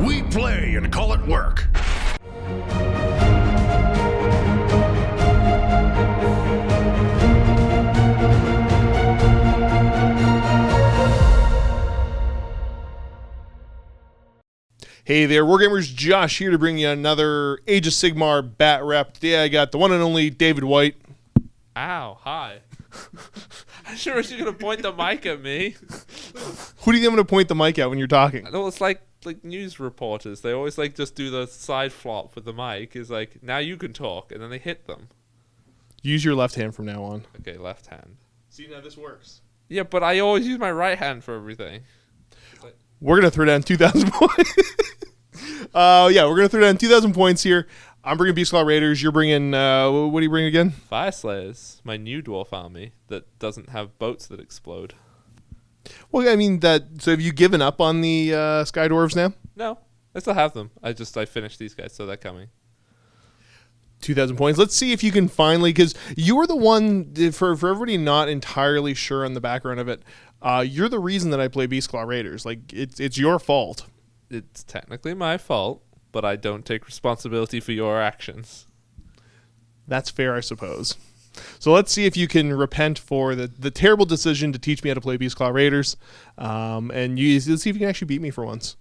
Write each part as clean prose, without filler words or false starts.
We play and call it work. Hey there, Wargamers, Josh here to bring you another Age of Sigmar Bat Rep. Today I got the one and only DavidWhite. Ow, hi. I'm sure you're going to point the mic at me. Who do you think I'm going to point the mic at when you're talking? No, it's like news reporters. They always just do the side flop with the mic. It's like, now you can talk, and then they hit them. Use your left hand from now on. Okay, left hand. See, now this works. Yeah, but I always use my right hand for everything. We're going to throw down 2,000 points. We're going to throw down 2,000 points here. I'm bringing Beastclaw Raiders. You're bringing, what do you bring again? Fyreslayers, my new dwarf army that doesn't have boats that explode. Well, I mean, so have you given up on the Sky Dwarves now? No, I still have them. I finished these guys, so they're coming. 2,000 points. Let's see if you can finally, because you were the one, for everybody not entirely sure on the background of it, you're the reason that I play Beastclaw Raiders. Like, it's your fault. It's technically my fault, but I don't take responsibility for your actions. That's fair, I suppose. So let's see if you can repent for the terrible decision to teach me how to play Beastclaw Raiders, and let's see if you can actually beat me for once.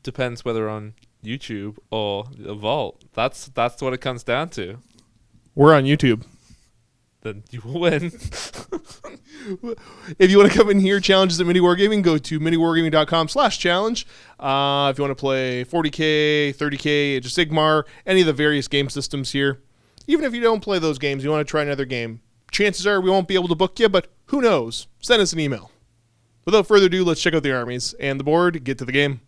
Depends whether on YouTube or the vault. That's what it comes down to. We're on YouTube. Then you will win. If you want to come in here, challenges at MiniWarGaming, go to miniwargaming.com/challenge. If you want to play 40K, 30K, Age of Sigmar, any of the various game systems here. Even if you don't play those games, you want to try another game. Chances are we won't be able to book you, but who knows? Send us an email. Without further ado, let's check out the armies and the board, get to the game.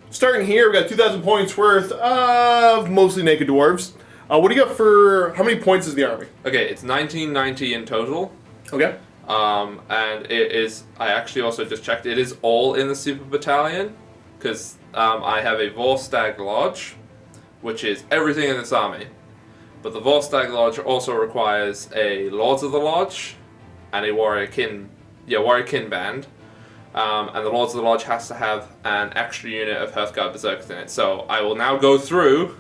Starting here, we got 2,000 points worth of mostly naked dwarves. What do you got for, how many points is the army? Okay, it's 1990 in total. Okay. And it is, I actually also just checked, it is all in the Super Battalion, because I have a Vorstag Lodge, which is everything in this army. But the Vorstag Lodge also requires a Lords of the Lodge and a Warrior Kin band. And the Lords of the Lodge has to have an extra unit of Hearthguard Berserkers in it. So I will now go through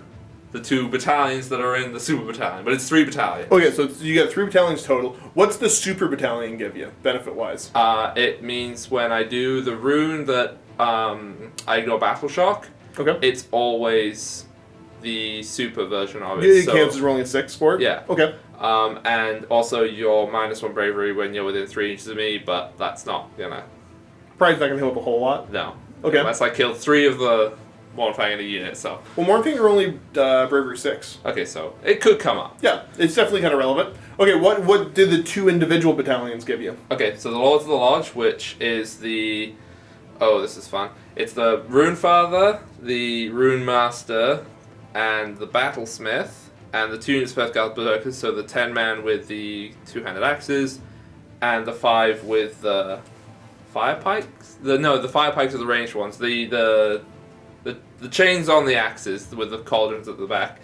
the 2 battalions that are in the Super Battalion, but it's 3 battalions. Okay, so you got 3 battalions total. What's the Super Battalion give you, benefit-wise? It means when I do the rune that I go Battle Shock, okay, it's always the super version of it. It counts as rolling a 6 for it? Yeah. Okay. And also your -1 bravery when you're within 3 inches of me, but that's not gonna... Probably not gonna help a whole lot. No. Okay. Unless I kill 3 of the Mornfang in a unit, so... Well, Mornfang are only bravery 6. Okay, so it could come up. Yeah, it's definitely kind of relevant. Okay, what did the 2 individual battalions give you? Okay, so the Lords of the Lodge, which is the... Oh, this is fun. It's the Rune Father, the Rune Master, and the Battlesmith, and the 2 units of Hearthguard Berserkers, so the 10-man with the 2-handed axes, and the 5 with the fire pikes? The fire pikes are the ranged ones. The chains on the axes with the cauldrons at the back.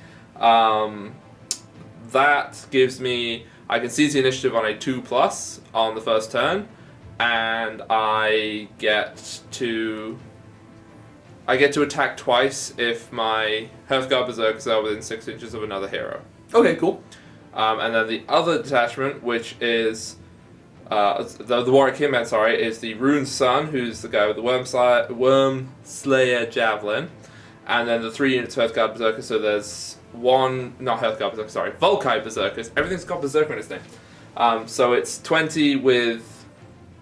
That gives me... I can seize the initiative on a 2+ on the first turn, and I get to attack twice if my Hearthguard Berserkers are within 6 inches of another hero. Okay, cool. And then the other detachment, which is the Warrior Kin band, is the Rune Sun, who's the guy with the Worm Slayer Javelin, and then the 3 units of Hearthguard Berserkers. So there's Volkite Berserkers. Everything's got Berserker in its name. So it's 20 with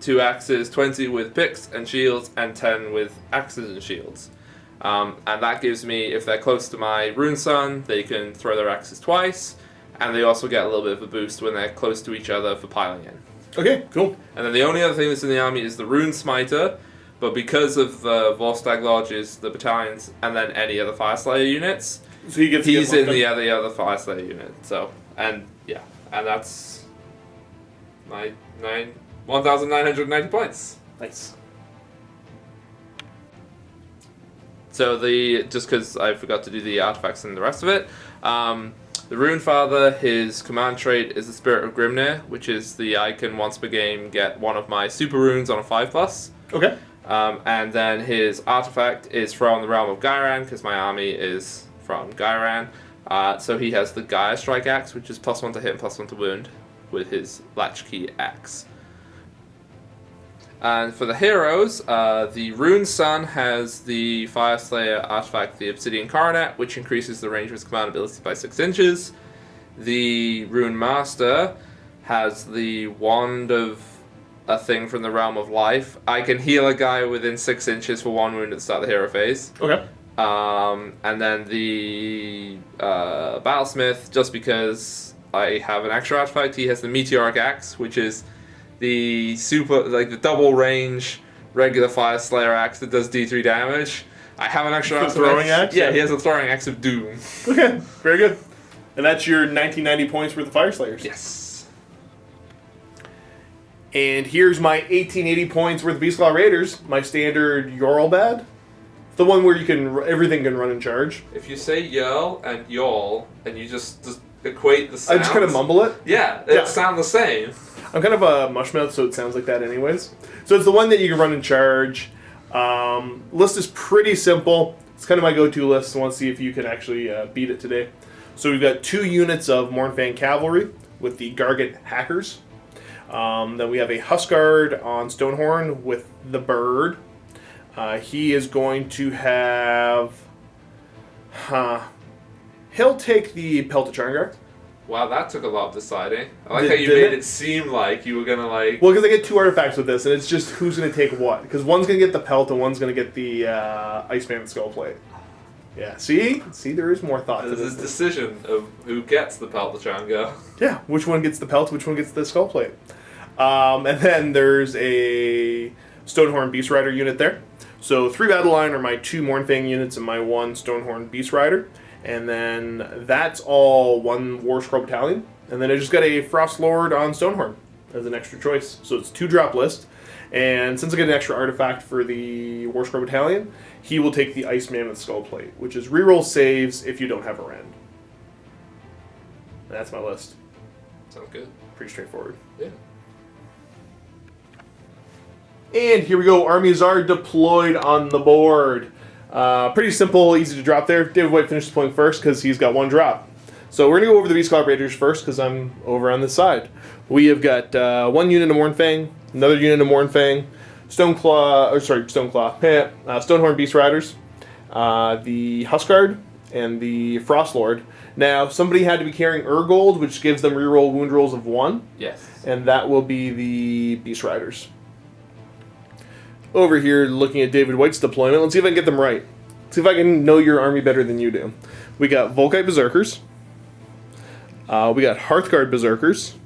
2 axes, 20 with picks and shields, and 10 with axes and shields. And that gives me, if they're close to my Rune Sun, they can throw their axes twice, and they also get a little bit of a boost when they're close to each other for piling in. Okay, cool. And then the only other thing that's in the army is the Rune Smiter, but because of the Vorstag Lodges, the battalions, and then any other Fyreslayer units, so he's in the other Fyreslayer unit. So, and that's my 1,990 points. Nice. So just because I forgot to do the artifacts and the rest of it, the Rune Father, his command trait is the Spirit of Grimnir, which is I can once per game get one of my super runes on a 5+. Okay. And then his artifact is from the realm of Gairan, because my army is from Gairan. So he has the Gaia Strike Axe, which is +1 to hit and +1 to wound, with his Latchkey Axe. And for the heroes, the Rune Sun has the Fyreslayer artifact, the Obsidian Coronet, which increases the range of his command ability by 6 inches. The Rune Master has the Wand of a thing from the Realm of Life. I can heal a guy within 6 inches for 1 wound at the start of the hero phase. Okay. And then the Battlesmith, just because I have an extra artifact, he has the Meteoric Axe, which is the the double range regular Fyreslayer axe that does D3 damage. I have an extra artifact. Throwing axe? Yeah, he has a throwing axe of doom. Okay, very good. And that's your 1990 points worth of Fyreslayers. Yes. And here's my 1880 points worth of Beastclaw Raiders, my standard Yorlbad. The one where everything can run in charge. If you say Yerl and Yol, and you just equate the sounds... I just kind of mumble it? Yeah, it sounds the same. I'm kind of a mushmouth, so it sounds like that anyways. So it's the one that you can run in charge. List is pretty simple. It's kind of my go-to list. I want to see if you can actually beat it today. So we've got 2 units of Mournfang Cavalry with the Gargan Hackers. Then we have a Huskard on Stonehorn with the Bird. He is going to have... he'll take the Peltacharngar. Wow, that took a lot of deciding. I like how you Did made it? it seem like you were going to like... Well, because I get 2 artifacts with this, and it's just who's going to take what. Because one's going to get the Pelt, and one's going to get the Iceman Skullplate. Yeah, see? See, there is more thought to There's this. a decision of who gets the Peltacharngar. Yeah, which one gets the Pelt, which one gets the Skullplate. And then there's a Stonehorn Beast Rider unit there. So 3 Battle Line are my 2 Mournfang units and my 1 Stonehorn Beast Rider. And then that's all 1 War Scroll Battalion. And then I just got a Frost Lord on Stonehorn as an extra choice. So it's 2 drop list. And since I get an extra artifact for the War Scroll Battalion, he will take the Ice Mammoth Skullplate, which is reroll saves if you don't have a Rend. And that's my list. Sounds good. Pretty straightforward. Yeah. And here we go. Armies are deployed on the board. Pretty simple, easy to drop there. DavidWhite finished deploying first because he's got 1 drop. So we're going to go over the Beastclaw Raiders first because I'm over on this side. We have got 1 unit of Mournfang, another unit of Mournfang, Stonehorn Beast Riders, the Huskard, and the Frost Lord. Now, somebody had to be carrying Urgold, which gives them reroll wound rolls of 1. Yes. And that will be the Beast Riders. Over here, looking at DavidWhite's deployment, let's see if I can get them right. See if I can know your army better than you do. We got Volkite Berserkers. We got Hearthguard Berserkers.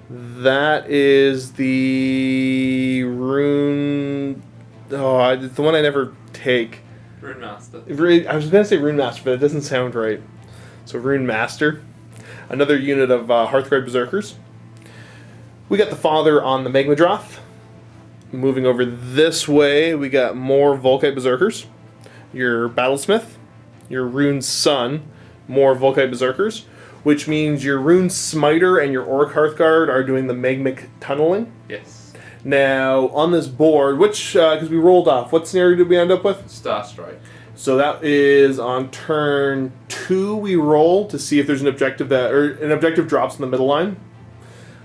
That is the Rune... Oh, it's the one I never take. Rune Master. I was going to say Rune Master, but it doesn't sound right. So Rune Master. Another unit of Hearthguard Berserkers. We got the Father on the Magmadroth. Moving over this way, we got more Volkite Berserkers. Your Battlesmith. Your Rune Sun. More Volkite Berserkers. Which means your Rune Smiter and your Orc Hearthguard are doing the Magmic Tunneling. Yes. Now, on this board, because we rolled off, what scenario did we end up with? Star Strike. So that is on turn 2 we roll to see if there's an objective an objective drops in the middle line.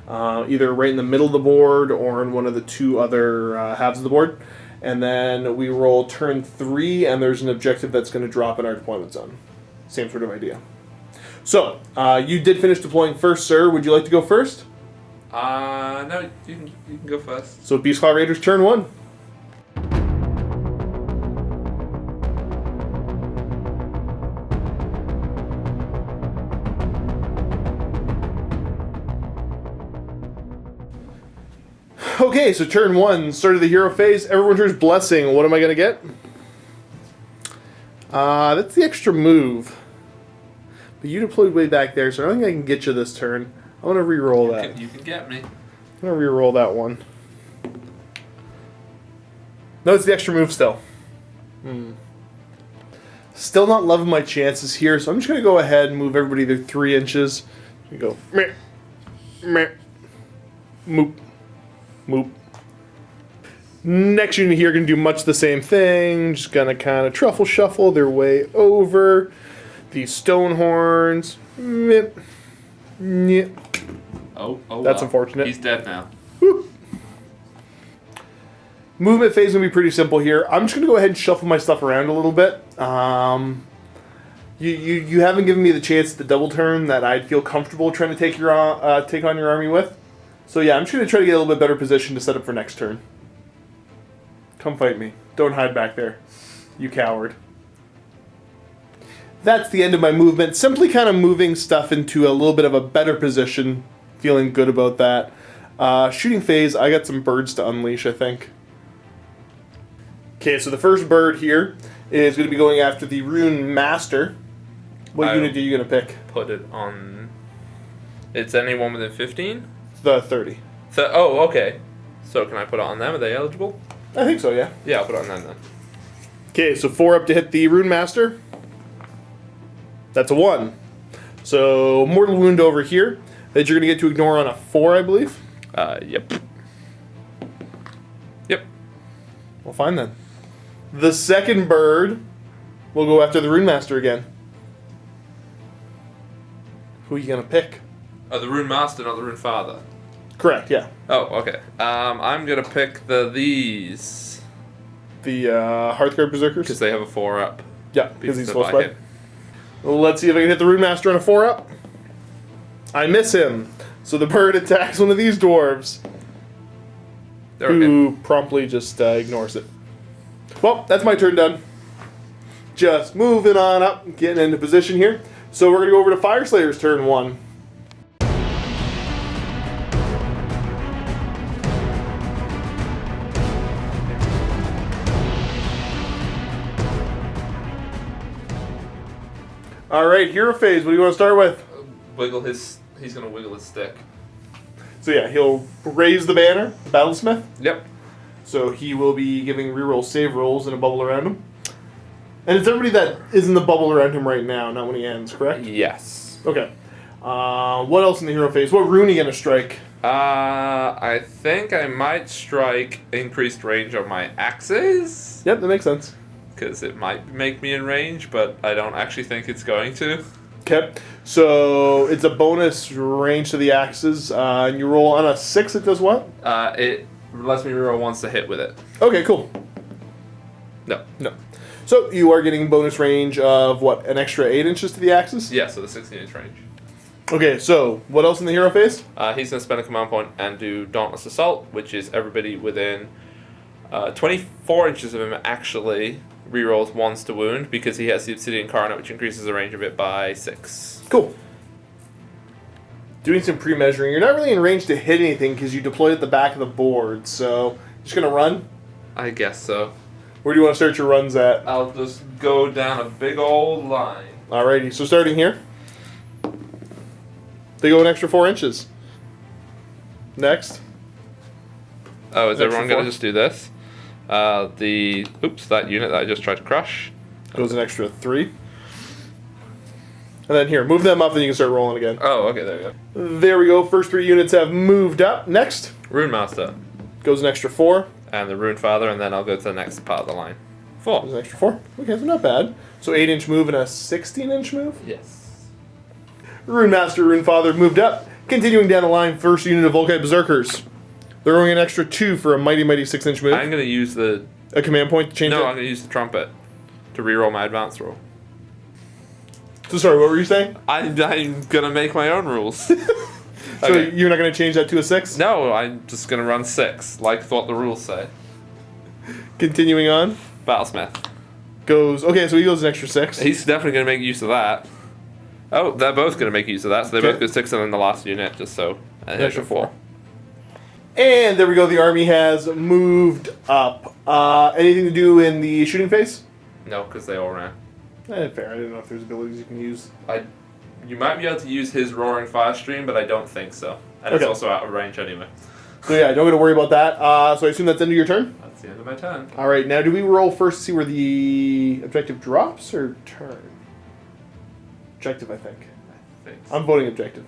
Either right in the middle of the board or in one of the 2 other halves of the board. And then we roll turn 3 and there's an objective that's going to drop in our deployment zone. Same sort of idea. So, you did finish deploying first, sir. Would you like to go first? No, you can go first. So, Beastclaw Raiders, turn 1. Okay, so turn 1, start of the hero phase. Everyone turns Blessing. What am I going to get? That's the extra move. But you deployed way back there, so I don't think I can get you this turn. I want to re-roll that. You can get me. I'm going to re-roll that one. No, it's the extra move still. Still not loving my chances here, so I'm just going to go ahead and move everybody to 3 inches. Go, meh, meh, moop, moop. Next unit here going to do much the same thing. Just going to kind of truffle shuffle their way over. These stone horns. Yep. Yep. Oh, That's unfortunate. He's dead now. Woo. Movement phase is going to be pretty simple here. I'm just going to go ahead and shuffle my stuff around a little bit. You haven't given me the chance at the double turn that I'd feel comfortable trying to take on your army with. So yeah, I'm just going to try to get a little bit better position to set up for next turn. Come fight me. Don't hide back there, you coward. That's the end of my movement. Simply kind of moving stuff into a little bit of a better position. Feeling good about that. Shooting phase, I got some birds to unleash, I think. Okay, so the first bird here is going to be going after the Rune Master. What unit are you going to pick? Put it on... It's anyone within 15? The 30. Oh, okay. So can I put it on them? Are they eligible? I think so, yeah. Yeah, I'll put it on them then. Okay, so 4 up to hit the Rune Master. That's a 1. So Mortal Wound over here that you're going to get to ignore on a 4, I believe. Yep. Yep. Well, fine then. The second bird will go after the Rune Master again. Who are you going to pick? Oh, the Rune Master, not the Rune Father. Correct, yeah. Oh, okay. I'm going to pick these. The Hearthguard Berserkers? Because they have a 4-up. Yeah, because he's full spread. Let's see if I can hit the Rune Master on a 4-up. I miss him. So the bird attacks one of these dwarves. Who promptly just ignores it. Well, that's my turn done. Just moving on up, getting into position here. So we're going to go over to Fyreslayers turn 1. Alright, hero phase, what do you want to start with? He's going to wiggle his stick. So yeah, he'll raise the banner, Battlesmith. Yep. So he will be giving reroll save rolls in a bubble around him. And it's everybody that is in the bubble around him right now, not when he ends, correct? Yes. Okay. What else in the hero phase? What rune are you going to strike? I think I might strike increased range on my axes. Yep, that makes sense. Because it might make me in range, but I don't actually think it's going to. Okay. So it's a bonus range to the axes. And you roll on a 6, it does what? It lets me reroll once to hit with it. Okay, cool. No. So you are getting bonus range of what, an extra 8 inches to the axes? Yeah, so the 16-inch range. Okay, so what else in the hero phase? He's going to spend a command point and do Dauntless Assault, which is everybody within 24 inches of him actually rerolls once to wound because he has the Obsidian Coronet, which increases the range of it by 6. Cool. Doing some pre-measuring. You're not really in range to hit anything because you deployed at the back of the board, so just going to run? I guess so. Where do you want to start your runs at? I'll just go down a big old line. Alrighty, so starting here. They go an extra 4 inches. Next. Oh, is everyone going to just do this? That unit that I just tried to crush. Goes an extra 3. And then here, move them up, then you can start rolling again. Oh, okay, there we go. There we go. First 3 units have moved up. Next. Rune Master. Goes an extra 4. And the Rune Father, and then I'll go to the next part of the line. 4. Goes an extra 4. Okay, so not bad. So 8-inch move and a 16-inch move? Yes. Rune Master, Rune Father moved up. Continuing down the line, first unit of Volkite Berserkers. They're rolling an extra 2 for a mighty 6-inch move. I'm going to use a command point to change it? No, I'm going to use the trumpet to reroll my advance roll. So sorry, what were you saying? I'm going to make my own rules. So you're not going to change that to a 6? No, I'm just going to run 6, like what the rules say. Continuing on. Battlesmith. Okay, so he goes an extra 6. He's definitely going to make use of that. Oh, they're both going to make use of that, so they both go 6 and then the last unit, just so. An extra 4. And there we go, the army has moved up. Anything to do in the shooting phase? No, because they all ran. Fair, I didn't know if there's abilities you can use. You might be able to use his Roaring Fire Stream, but I don't think so. And it's also out of range anyway. So yeah, don't got to worry about that. So I assume that's the end of your turn? That's the end of my turn. Alright, now do we roll first to see where the objective drops or turn? Objective, I think. I think so. I'm voting objective.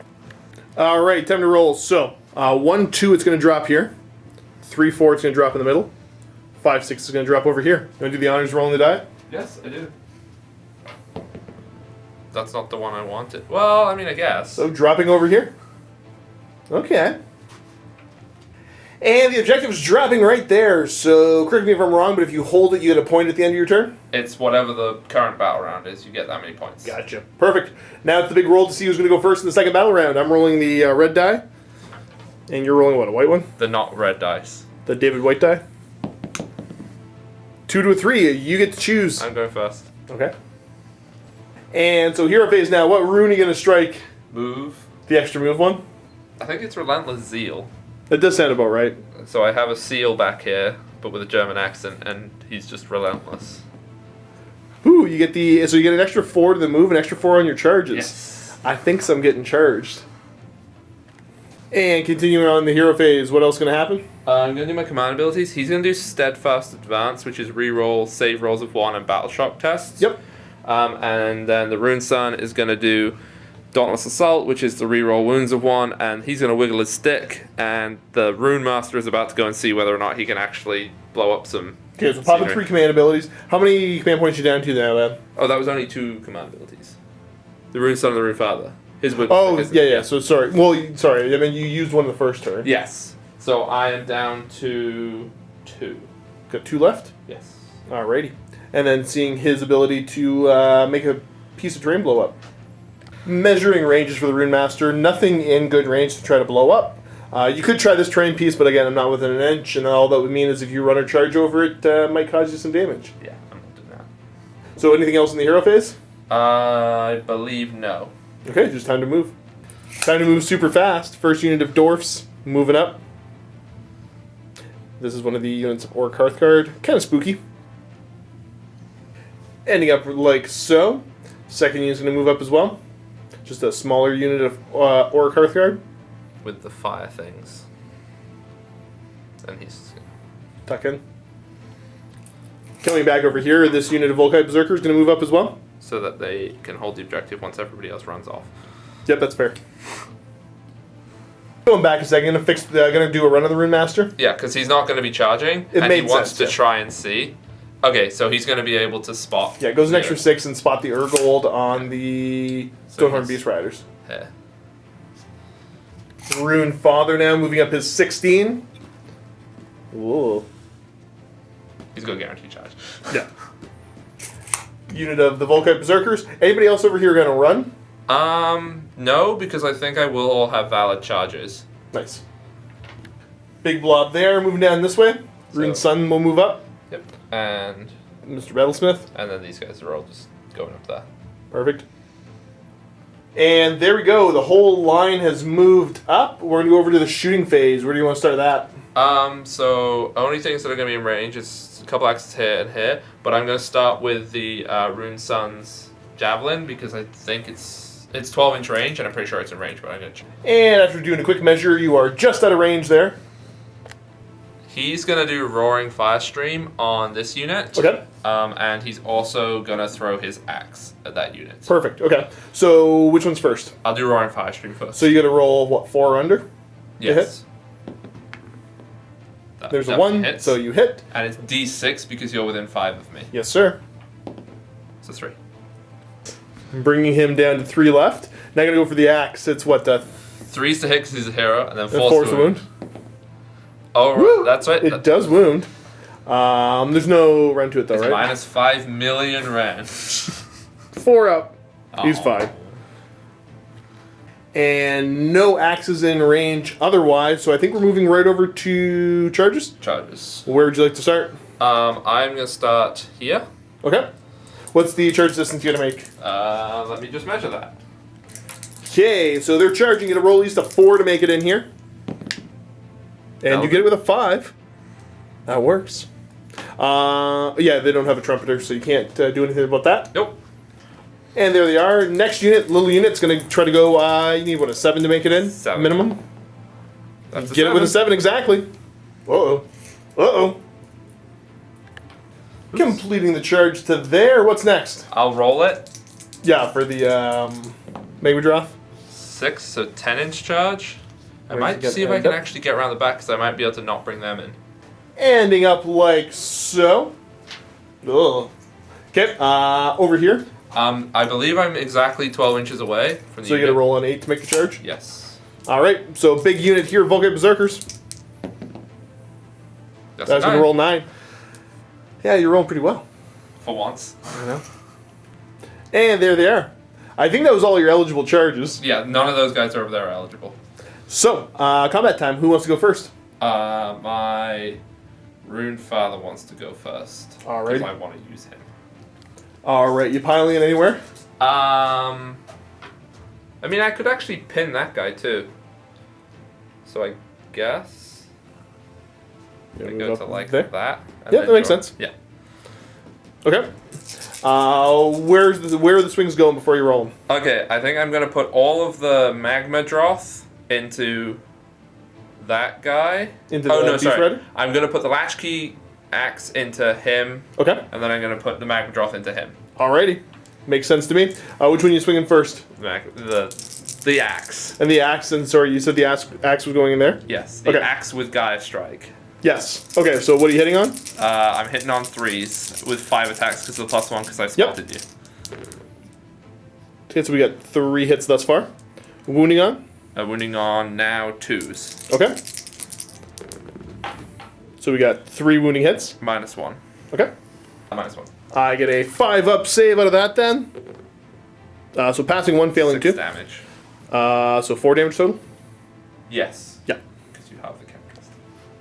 Alright, time to roll. So, 1, 2, it's going to drop here. 3, 4, it's going to drop in the middle. 5, 6 is going to drop over here. You want to do the honors rolling the die? Yes, I do. That's not the one I wanted. Well, I mean, I guess. So dropping over here. Okay. And the objective is dropping right there. So correct me if I'm wrong, but if you hold it, you get a point at the end of your turn? It's whatever the current battle round is. You get that many points. Gotcha. Perfect. Now it's the big roll to see who's going to go first in the second battle round. I'm rolling the red die. And you're rolling what, a white one? The not red dice. The DavidWhite die? 2 to a 3. You get to choose. I'm going first. Okay. And so hero phase now. What rune are you going to strike? Move. The extra move one? I think it's Relentless Zeal. That does sound about right. So I have a seal back here, but with a German accent, and he's just relentless. Ooh, you get so you get an extra 4 to the move, an extra 4 on your charges. Yes. I think so. I'm getting charged. And continuing on the hero phase, what else is going to happen? I'm going to do my command abilities. He's going to do Steadfast Advance, which is reroll save rolls of 1 and battle shock tests. Yep. And then the Rune Sun is going to do Dauntless Assault, which is the reroll wounds of 1, and he's going to wiggle his stick, and the Rune Master is about to go and see whether or not he can actually blow up some. Okay, so popping 3 command abilities. How many command points are you down to now, man? Oh, that was only 2 command abilities. The Rune Sun and the Rune Father. His would. Oh, yeah. So sorry. Well, sorry. I mean, you used one in the first turn. Yes. So I am down to 2. Got 2 left? Yes. Alrighty. And then seeing his ability to make a piece of terrain blow up. Measuring ranges for the Rune Master. Nothing in good range to try to blow up. You could try this terrain piece, but again, I'm not within an inch, and all that would mean is if you run or charge over it, might cause you some damage. Yeah, I'm not doing that. So anything else in the hero phase? I believe no. Okay, just time to move. Time to move super fast. First unit of dwarfs moving up. This is one of the units of Orc Hearthguard. Kind of spooky. Ending up like so. Second unit's going to move up as well. Just a smaller unit of Orc Hearthguard. With the fire things. And he's... Tuck in. Coming back over here, this unit of Volkite Berserker is going to move up as well. So that they can hold the objective once everybody else runs off. Yep, that's fair. Going back a second, gonna do a run of the Rune Master. Yeah, because he's not going to be charging, and he wants to try and see. Okay, so he's going to be able to spot. Yeah, it goes an extra 6 and spot the Urgold on the Stonehorn Beast Riders. Here. Rune Father now moving up his 16. Ooh. He's going to guarantee charge. Yeah. Unit of the Volkite Berserkers. Anybody else over here going to run? No, because I think I will all have valid charges. Nice. Big blob there, moving down this way. Rune Sun will move up. Yep. And Mr. Battlesmith. And then these guys are all just going up there. Perfect. And there we go. The whole line has moved up. We're going to go over to the shooting phase. Where do you want to start that? So only things that are going to be in range is a couple axes here and here, but I'm going to start with the Rune Sun's Javelin because I think it's 12-inch range, and I'm pretty sure it's in range, but I'm going to check. And after doing a quick measure, you are just out of range there. He's going to do Roaring Firestream on this unit. Okay. And he's also going to throw his axe at that unit. Perfect. Okay. So which one's first? I'll do Roaring Firestream first. So you got to roll, what, 4 under? Yes. There's a 1, hits. so you hit. And it's D6 because you're within 5 of me. Yes, sir. So 3. Bringing him down to 3 left. Now I'm going to go for the axe. It's what, 3's to hit because he's a hero, and then 4's to wound. Oh, Woo! that's right. It does wound. There's no run to it, though, it's right? minus 5 million rand. 4 up. He's fine. And no axes in range otherwise, so I think we're moving right over to charges. Charges. Where would you like to start? I'm going to start here. Okay. What's the charge distance you're going to make? Let me just measure that. Okay, so they're charging you to roll at least a 4 to make it in here. And you get it with a 5. That works. Yeah, they don't have a trumpeter, so you can't do anything about that. Nope. And there they are. Next unit, little unit's going to try to go, you need, what, a 7 to make it in? 7. Minimum? That's a Get 7. it with a 7, exactly. Uh-oh. Uh-oh. Completing the charge to there. What's next? I'll roll it. Yeah, for the Megwadroth. 6, so 10-inch charge. I Where's might it get see if I end can up? actually get around the back because I might be able to not bring them in. ending up like so. Ugh. Okay, over here. I believe I'm exactly 12 inches away from the So you're going to roll an 8 to make the charge? Yes. Alright, so big unit here, Vulgate Berserkers. That's That's going to roll 9. Yeah, you're rolling pretty well. For once. I know. And there they are. I think that was all your eligible charges. Yeah, none of those guys over there are eligible. So, combat time. Who wants to go first? My Rune Father wants to go first. Alright. Because I want to use him. Alright, you piling in anywhere? I mean, I could actually pin that guy too. So I guess I go to like there? that. Yeah, that makes sense. Yeah. Okay. Where are the swings going before you roll them? Okay, I think I'm gonna put all of the Magma Droth into that guy. Into the Beast Raider? I'm gonna put the Latchkey Axe into him. Okay. And then I'm gonna put the Magma Droth into him. Alrighty. Makes sense to me. Which one are you swinging first? The axe. And the axe, and sorry, you said the axe was going in there? Yes, the Okay. axe with Gaia Strike. Yes. Okay, so what are you hitting on? I'm hitting on 3s with 5 attacks because of the +1 because I spotted you. Okay, so we got 3 hits thus far. Wounding on? Wounding on now 2s. Okay. So we got 3 wounding hits. -1. Okay. -1. I get a 5-up save out of that then. So passing 1, failing 6 2. damage. So 4 damage total? Yes. Yeah. Because you have the characters.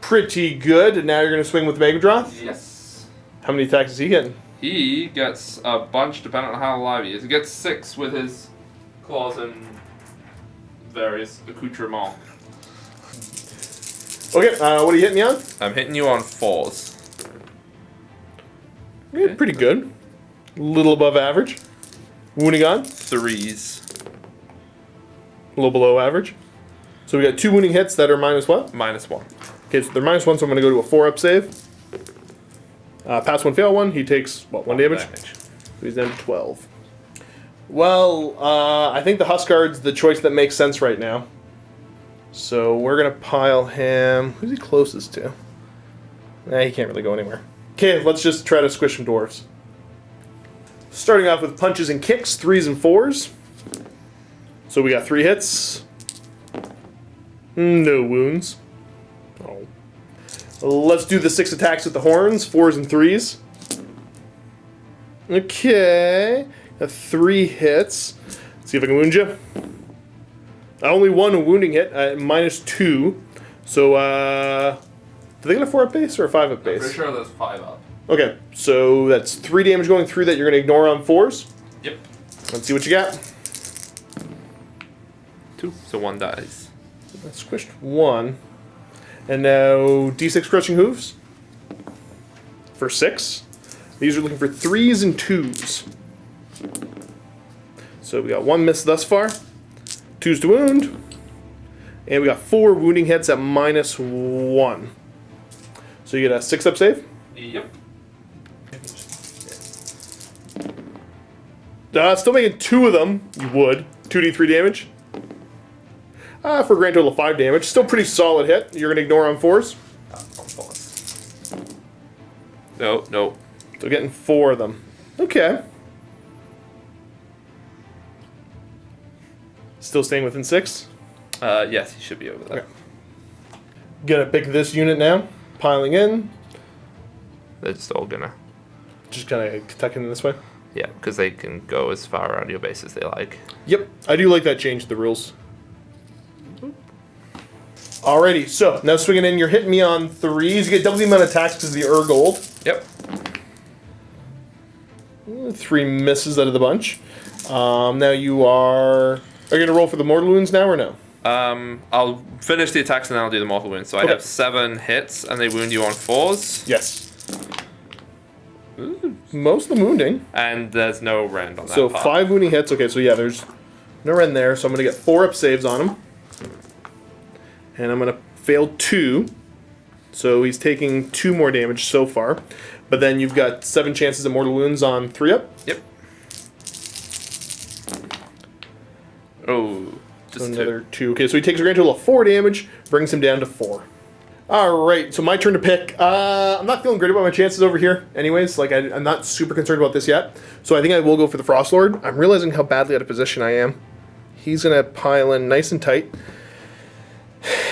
Pretty good. And now you're going to swing with Megadroth? Yes. How many attacks is he getting? He gets a bunch depending on how alive he is. He gets 6 with his claws and various accoutrements. Okay, what are you hitting me on? I'm hitting you on 4s. Yeah, pretty good. A little above average. Wounding on? 3s. A little below average. So we got 2 wounding hits that are minus what? -1. Okay, so they're -1, so I'm going to go to a 4-up save. Pass 1, fail 1. He takes, what, 1 damage? So he's down to 12. Well, I think the Huskard's the choice that makes sense right now. So we're going to pile him... Who's he closest to? He can't really go anywhere. Okay, let's just try to squish some dwarves. Starting off with punches and kicks, 3s and 4s. So we got 3 hits. No wounds. Oh. Let's do the 6 attacks with the horns, 4s and 3s. Okay. Got 3 hits. Let's see if I can wound you. Only 1 wounding hit at -2. So, do they get a 4-up base or a 5-up base? Pretty sure there's 5 up. Okay, so that's 3 damage going through that you're going to ignore on 4s. Yep. Let's see what you got. 2. So 1 dies. I squished 1. And now D6 Crushing Hooves for 6. These are looking for 3s and 2s. So we got 1 miss thus far. 2s to wound. And we got 4 wounding hits at -1. So you get a 6-up save. Yep. Still making 2 of them. You would. 2d3 damage. For a grand total of 5 damage. Still pretty solid hit. You're going to ignore on 4s. On 4s. No, no. So getting 4 of them. Okay. Still staying within 6. Yes, he should be over there. Okay. Gonna pick this unit now. Piling in. They're just all gonna... Just kind of tucking in this way. Yeah, because they can go as far around your base as they like. Yep. I do like that change to the rules. Alrighty, so now swinging in, you're hitting me on 3s. You get double the amount of attacks because of the Gold. Yep. 3 misses out of the bunch. Now you are you going to roll for the mortal wounds now or no? I'll finish the attacks and then I'll do the mortal wounds. So I have 7 hits and they wound you on 4s. Yes. Most of the wounding. And there's no rend on that So part. 5 wounding hits. Okay, so yeah, there's no rend there. So I'm going to get 4-up saves on him. And I'm going to fail 2. So he's taking 2 more damage so far. But then you've got 7 chances of mortal wounds on 3-up. Yep. Oh, just So another 2. Okay, so he takes a grand total of 4 damage, brings him down to 4. All right, so my turn to pick. I'm not feeling great about my chances over here. Anyways, like I'm not super concerned about this yet. So I think I will go for the Frostlord. I'm realizing how badly out of position I am. He's gonna pile in nice and tight.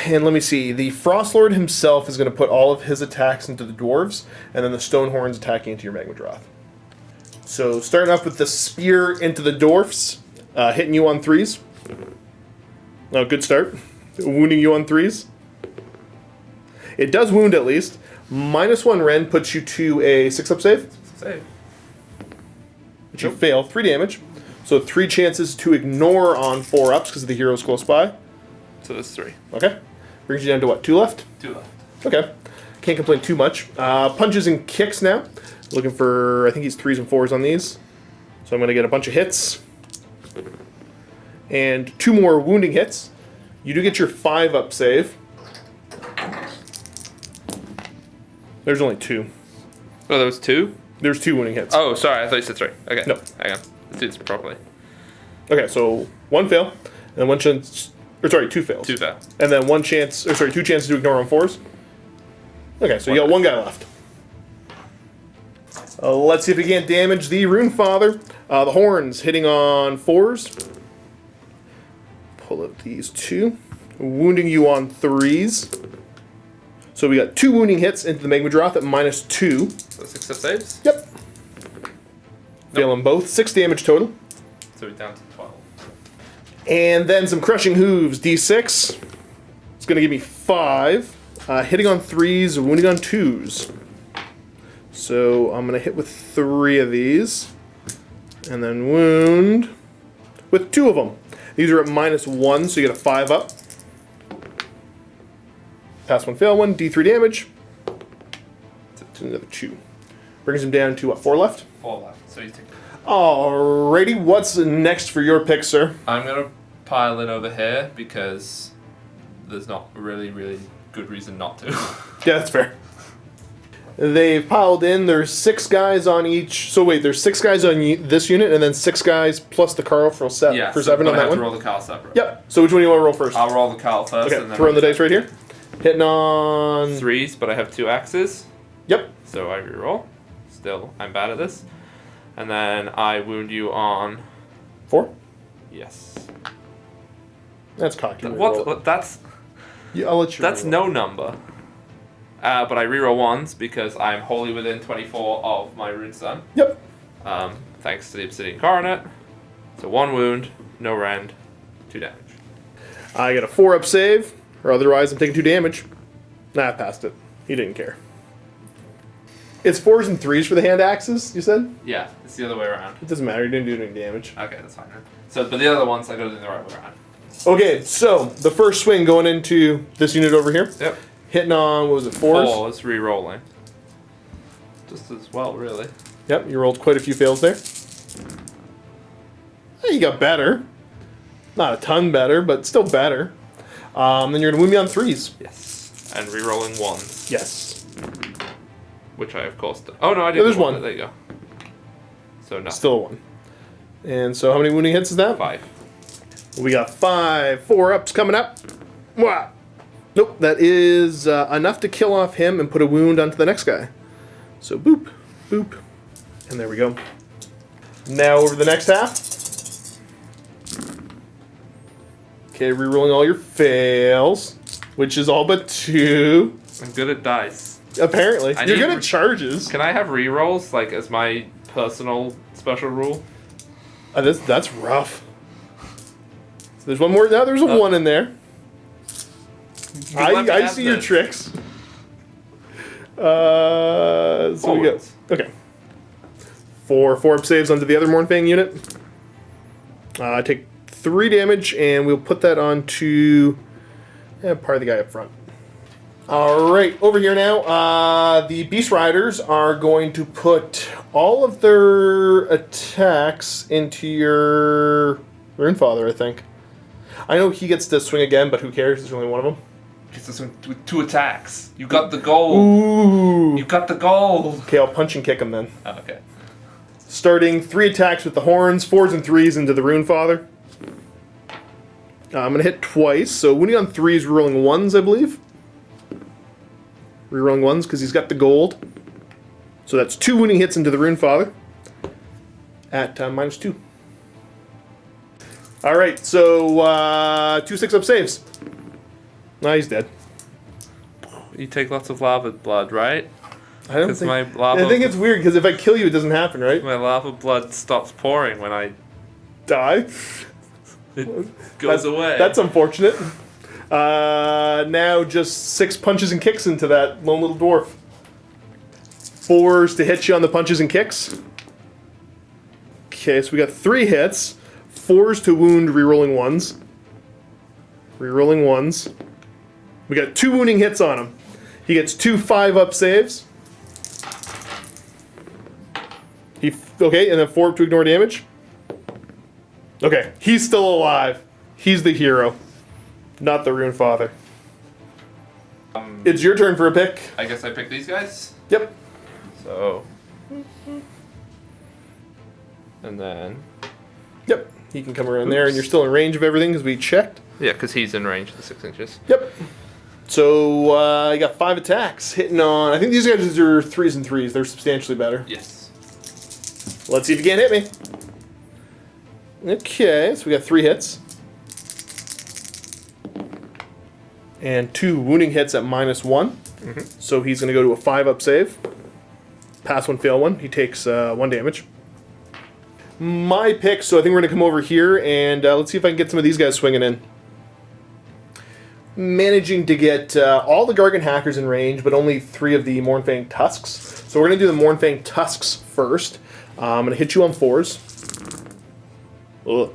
And let me see. The Frostlord himself is gonna put all of his attacks into the dwarves, and then the Stonehorns attacking into your Magmadroth. So starting off with the spear into the dwarfs, hitting you on 3s. Oh, good start. Wounding you on 3s. It does wound at least. -1 rend puts you to a 6-up save. Save. Which you fail. 3 damage. So 3 chances to ignore on 4-ups because the hero's close by. So that's 3. Okay. Brings you down to what? 2 left? 2 left. Okay. Can't complain too much. Punches and kicks now. Looking for, I think he's 3s and 4s on these. So I'm going to get a bunch of hits. And 2 more wounding hits. You do get your 5-up save. There's only 2. Oh, there was 2? There's 2 wounding hits. Oh, sorry, I thought you said 3. Okay. No. Hang on. Let's do this properly. Okay, so 1 fail, and 1 chance, or sorry, 2 fails. 2 fail. And then 1 chance, or sorry, 2 chances to ignore on 4s. Okay, so you got 1 guy left. Let's see if we can't damage the Rune Father. The horns hitting on 4s. Pull out these 2. Wounding you on 3s. So we got 2 wounding hits into the Magmadroth at -2. So 6-up saves? Yep. Failing both. 6 damage total. So we're down to 12. And then some Crushing Hooves, D6. It's going to give me 5. Hitting on 3s, wounding on 2s. So I'm going to hit with 3 of these. And then wound with 2 of them. These are at -1, so you get a 5-up. Pass 1, fail 1, D3 damage. To another 2. Brings him down to what, 4 left? 4 left. So you take. Alrighty, what's next for your pick, sir? I'm gonna pile in over here because there's not really good reason not to. Yeah, that's fair. They've piled in. There's 6 guys on each. So wait, there's 6 guys on this unit, and then 6 guys plus the Carl for 7 Yeah, for so 7 on I that have one. to roll the Carl separate. Yep. So which one do you want to roll first? I'll roll the Carl first. Okay, And then throwing the dice right here. Hitting on 3s, but I have 2 axes, Yep. so I reroll. Still, I'm bad at this. And then I wound you on 4. yes. That's cocky. What? That's Yeah, I'll let you. that's reroll. no number. But I reroll 1s because I'm wholly within 24 of my rune sun. Yep. Thanks to the Obsidian Coronet. So 1 wound, no rend, 2 damage. I get a 4-up save, or otherwise I'm taking 2 damage. Nah, I passed it. He didn't care. It's 4s and 3s for the hand axes, you said? Yeah, it's the other way around. It doesn't matter, you didn't do any damage. Okay, that's fine. Then. So, but the other ones I got it in the right way around. Okay, so the first swing going into this unit over here. Yep. Hitting on, what was it, 4s? 4 is re-rolling. Just as well, really. Yep, you rolled quite a few fails there. Hey, you got better. Not a ton better, but still better. Then you're going to wound me on 3s. Yes. And re-rolling 1s. Yes. Which I, of course, do. Oh, no, I did. Yeah, there's 1. There you go. So, no. Still a 1. And so how many wounding hits is that? 5. We got 5 4-ups coming up. Wow. Nope, that is enough to kill off him and put a wound onto the next guy. So boop, boop, and there we go. Now over the next half. Okay, rerolling all your fails, which is all but 2. I'm good at dice. Apparently. I You're need good at charges. Can I have re-rolls, like, as my personal special rule? That's rough. There's one more. Now there's a 1 in there. let me I have see your this. tricks. So we go. Forwards. Okay. 4-up saves onto the other Mornfang unit. I take 3 damage, and we'll put that onto part of the guy up front. All right, over here now. The Beast Riders are going to put all of their attacks into your Rune Father, I think. I know he gets to swing again, but who cares? There's only one of them. Gets this one with 2 attacks. You got the gold. Ooh. You got the gold. Okay, I'll punch and kick him then. Oh, okay. Starting 3 attacks with the horns, 4s and 3s into the Rune Father. I'm going to hit twice, so wounding on 3s, rolling 1s, I believe. Rerolling 1s because he's got the gold. So that's 2 wounding hits into the Runefather at -2. All right, so 2 6-up saves. Nah, he's dead. You take lots of lava blood, right? I don't 'Cause think. my lava- I think it's weird because if I kill you, it doesn't happen, right? My lava blood stops pouring when I Die. it goes away. That's unfortunate. Now just 6 punches and kicks into that lone little dwarf. 4s to hit you on the punches and kicks. Okay, so we got 3 hits. 4s to wound, rerolling 1s. Rerolling 1s. We got 2 wounding hits on him. He gets 2 5-up saves. Okay, and then 4 to ignore damage. Okay, he's still alive. He's the hero, not the Runefather. It's your turn for a pick. I guess I pick these guys. Yep. So, and then Yep. He can come around there, and you're still in range of everything because we checked. yeah, because he's in range of the 6 inches. Yep. So you got 5 attacks hitting on. I think these guys are 3s and 3s. They're substantially better. Yes. Let's see if you can't hit me. Okay, so we got 3 hits. And 2 wounding hits at -1. So he's going to go to a 5-up save. Pass 1, fail 1. He takes 1 damage. My pick, so I think we're going to come over here and let's see if I can get some of these guys swinging in. Managing to get all the Gargan Hackers in range, but only 3 of the Mournfang Tusks. So we're going to do the Mournfang Tusks first. I'm going to hit you on 4s. Ugh.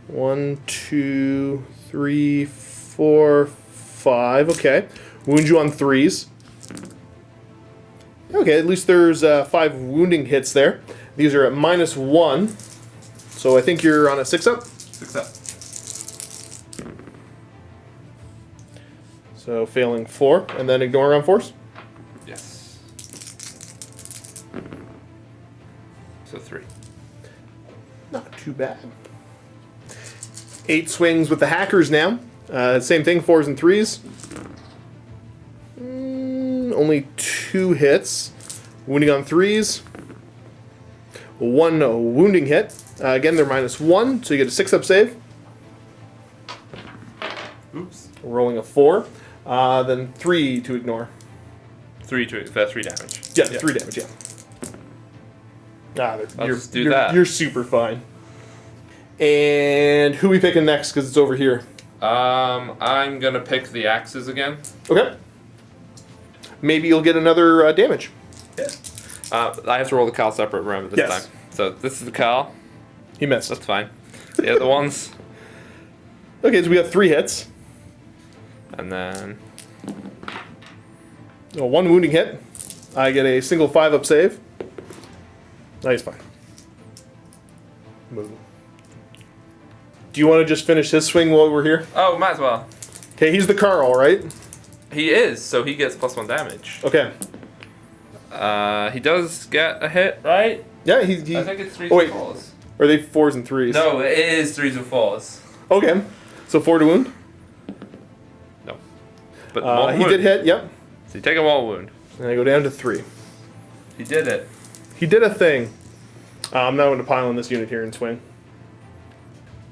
1, 2, 3, 4, 5. Okay. Wound you on 3s. Okay, at least there's 5 wounding hits there. These are at -1. So I think you're on a 6-up. 6-up. So failing 4, and then ignoring on 4s. Yes. So 3. Not too bad. 8 swings with the Hackers now. Same thing, 4s and 3s. Only 2 hits. Wounding on 3s. 1 wounding hit. Again, they're -1, so you get a 6-up save. Oops. Rolling a 4. Then 3 to ignore. 3 to that's 3 damage. Yeah, 3 damage, yeah. I'll You're, just do you're, that. You're super fine. And who we picking next? Because it's over here. I'm gonna pick the axes again. Okay. Maybe you'll get another damage. Yeah. I have to roll the Cal separate, remember, this Yes. time. So this is the Cal. He missed. That's fine. The other ones. Okay, so we got 3 hits. And then 1 wounding hit. I get a single 5-up save. No, he's fine. Move. Do you want to just finish his swing while we're here? oh, might as well. Okay, he's the Carl, right? He is, so he gets +1 damage. Okay. He does get a hit, right? Yeah, he I think it's 3s Oh, wait. and 4s. Are they 4s and 3s? No, it is 3s and 4s. Okay. So 4 to wound. No. But one He wound. did hit, yep. So you take a wall wound. And I go down to 3. He did it. He did a thing. I'm now going to pile in this unit here and swing.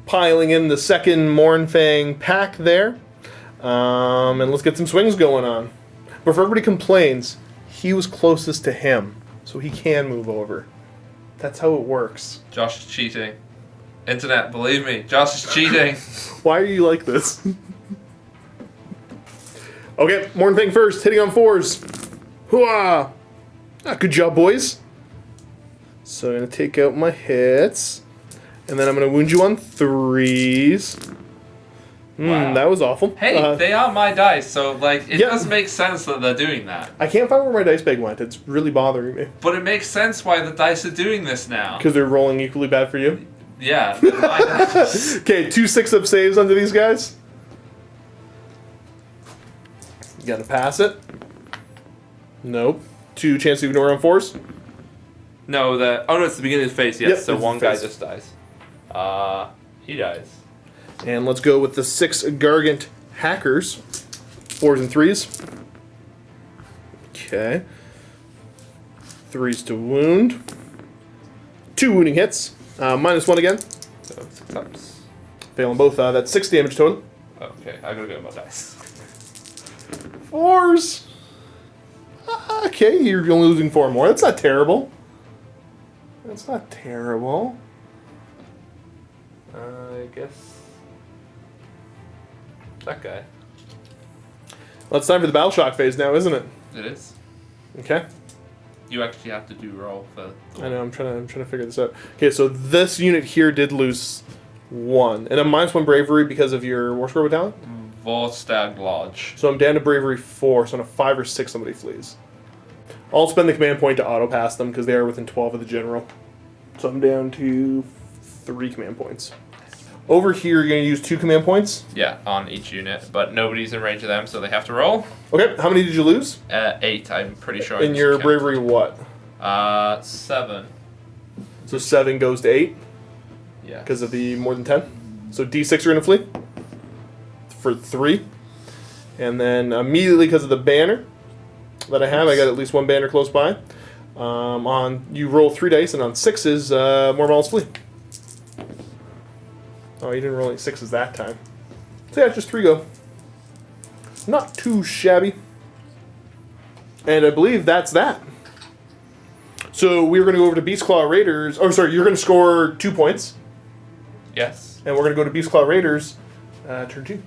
Piling in the second Mournfang pack there. And let's get some swings going on. But if everybody complains, he was closest to him, so he can move over. That's how it works. Josh is cheating. Internet, believe me, Josh is cheating. Why are you like this? Okay, Mournfang first, hitting on 4s. Hooah! Good job, boys. So I'm going to take out my hits. And then I'm going to wound you on 3s. Wow. That was awful. Hey, they are my dice, so like it Yeah. does make sense that they're doing that. I can't find where my dice bag went. It's really bothering me. But it makes sense why the dice are doing this now. Because they're rolling equally bad for you. Yeah, they're my dice. Okay, 2 6-up saves under these guys. You gotta pass it. Nope. 2 chance to ignore on 4s. No, it's the beginning of the phase, yes. Yep, so it's one the guy phase. just dies. He dies. And let's go with the 6 Gargan Hackers. 4s and 3s. Okay. 3s to wound. 2 wounding hits. -1 again. So 6 times. Failing both. That's 6 damage total. Okay, I gotta get my dice. 4s. Okay, you're only losing 4 more. That's not terrible. That's not terrible. I guess that guy. Well, it's time for the battle shock phase now, isn't it? It is. Okay. You actually have to do roll for. I know. I'm trying to figure this out. Okay, so this unit here did lose 1, and a -1 bravery because of your war score battalion. Volstagg Lodge. So I'm down to bravery 4. So on a 5 or 6, somebody flees. I'll spend the command point to auto pass them because they are within 12 of the general. So I'm down to 3 command points. Over here, you're going to use 2 command points. Yeah, on each unit, but nobody's in range of them, so they have to roll. Okay, how many did you lose? 8, I'm pretty sure. I In just your counted. bravery, what? 7. So 7 goes to 8 Yeah. because of the more than 10. So D6 are going to flee for 3. And then immediately because of the banner that I have, I got at least 1 banner close by. You roll 3 dice, and on 6s, more models flee. Oh, you didn't roll any 6s that time. So yeah, just 3 go. Not too shabby. And I believe that's that. So we're going to go over to Beastclaw Raiders. Oh, sorry, you're going to score 2 points. Yes. And we're going to go to Beastclaw Raiders, turn 2.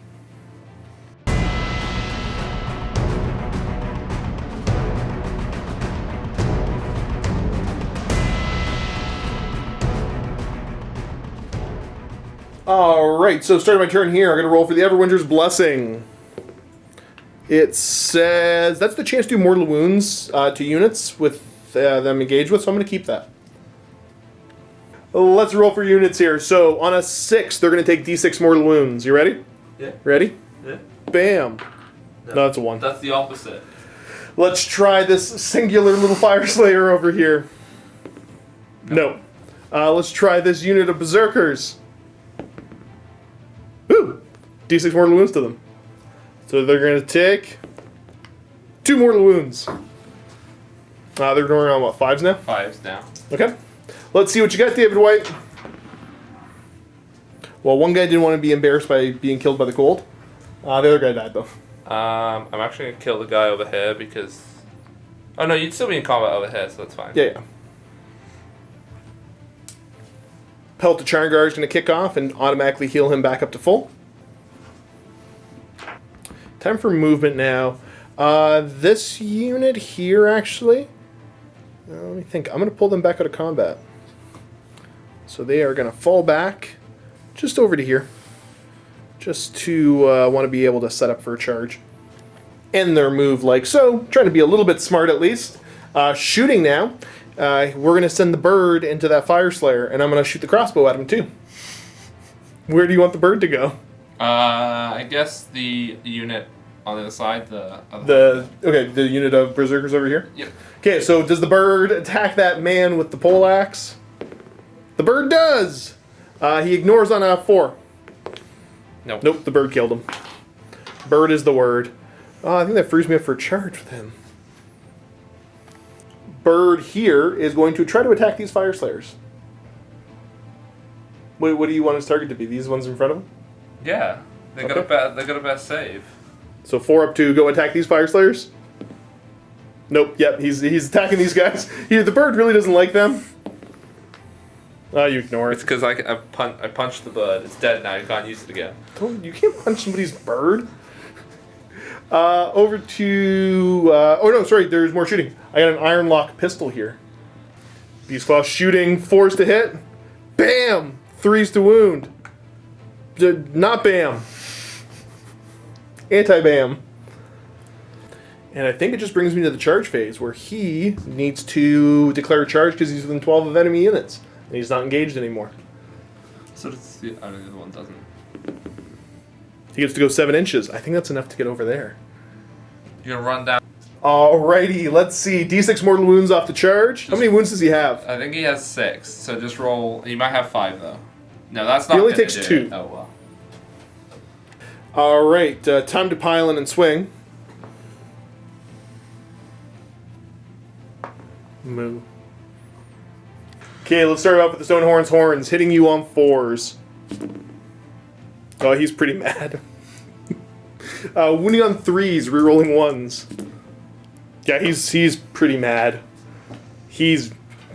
Alright, so starting my turn here, I'm going to roll for the Everwinter's Blessing. It says that's the chance to do mortal wounds to units with them engaged with, so I'm going to keep that. Let's roll for units here. So on a 6, they're going to take D6 mortal wounds. You ready? Yeah. Ready? Yeah. Bam. No, that's a 1. That's the opposite. Let's try this singular little Fyreslayer over here. No. Let's try this unit of Berserkers. Woo! D6 mortal wounds to them. So they're going to take 2 mortal wounds. They're going on, what, 5s now? 5s now. Okay. Let's see what you got, DavidWhite. Well, one guy didn't want to be embarrassed by being killed by the cold. The other guy died, though. I'm actually going to kill the guy over here because... Oh, no, you'd still be in combat over here, so that's fine. Yeah. Pelt to Charngar is going to kick off and automatically heal him back up to full. Time for movement now. This unit here, actually... let me think. I'm going to pull them back out of combat. So they are going to fall back just over to here. Just to want to be able to set up for a charge. End their move like so. Trying to be a little bit smart at least. Shooting now. We're going to send the bird into that Fyreslayer, and I'm going to shoot the crossbow at him too. Where do you want the bird to go? I guess the unit on the other side, the unit of Berserkers over here? Yep. Okay, so does the bird attack that man with the poleaxe? The bird does! He ignores on a 4. Nope. Nope, the bird killed him. Bird is the word. I think that frees me up for a charge with him. Bird here is going to try to attack these Fyreslayers. What do you want his target to be? These ones in front of him? Yeah. They got a best save. So 4 up to go attack these Fyreslayers? Nope, yep, he's attacking these guys. The bird really doesn't like them. You ignore It's it. because I punched the bird. It's dead now. You can't use it again. You can't punch somebody's bird. Over to... oh no, sorry, there's more shooting. I got an Iron Lock pistol here. Beastclaw shooting, 4s to hit. Bam! 3s to wound. Not bam. Anti-bam. And I think it just brings me to the charge phase, where he needs to declare a charge because he's within 12 of enemy units. And he's not engaged anymore. So does the other one doesn't. He gets to go 7 inches. I think that's enough to get over there. You're gonna run down. Alrighty, let's see. D6 mortal wounds off the charge. How many wounds does he have? I think he has 6. So just roll. He might have 5 though. No, that's not. He only gonna takes do 2. it. Oh well. Alright, time to pile in and swing. Moo. Okay, let's start off with the Stonehorn's Horns, hitting you on 4s. Oh, he's pretty mad. Wounding on 3s, rerolling 1s. Yeah, he's pretty mad. He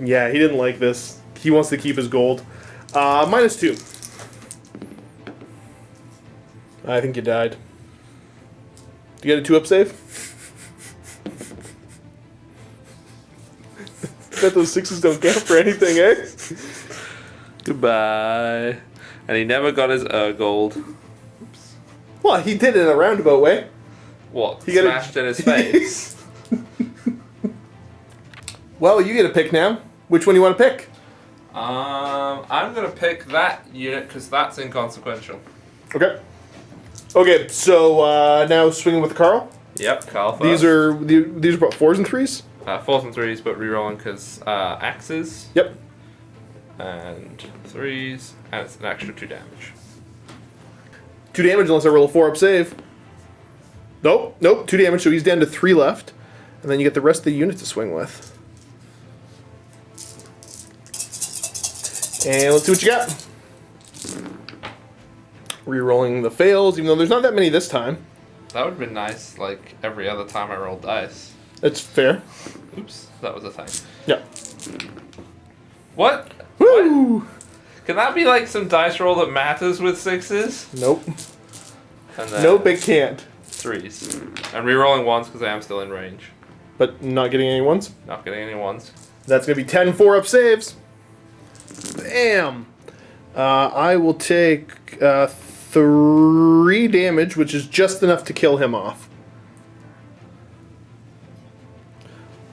didn't like this. He wants to keep his gold. -2. I think you died. You get a 2-up save? Bet those 6s don't count for anything, eh? Goodbye. And he never got his gold. Oops. Well, he did it in a roundabout way. What? He got Smashed in his face? Well, you get a pick now. Which one do you want to pick? I'm gonna pick that unit because that's inconsequential. Okay. Okay, so now swinging with Carl. Yep, Carl first. These are what, 4s and 3s? 4s and 3s, but rerolling because axes. Yep. And 3s, and it's an extra 2 damage. 2 damage unless I roll a 4-up save. Nope, 2 damage, so he's down to 3 left. And then you get the rest of the unit to swing with. And let's see what you got. Rerolling the fails, even though there's not that many this time. That would have been nice, like, every other time I rolled dice. That's fair. Oops, that was a thing. Yeah. What? Woo! What? Can that be like some dice roll that matters with 6s? Nope. And then Nope, it can't. 3s. And rerolling 1s because I am still in range. But not getting any 1s? Not getting any 1s. That's going to be 10 4-up saves. Bam! I will take 3 damage, which is just enough to kill him off.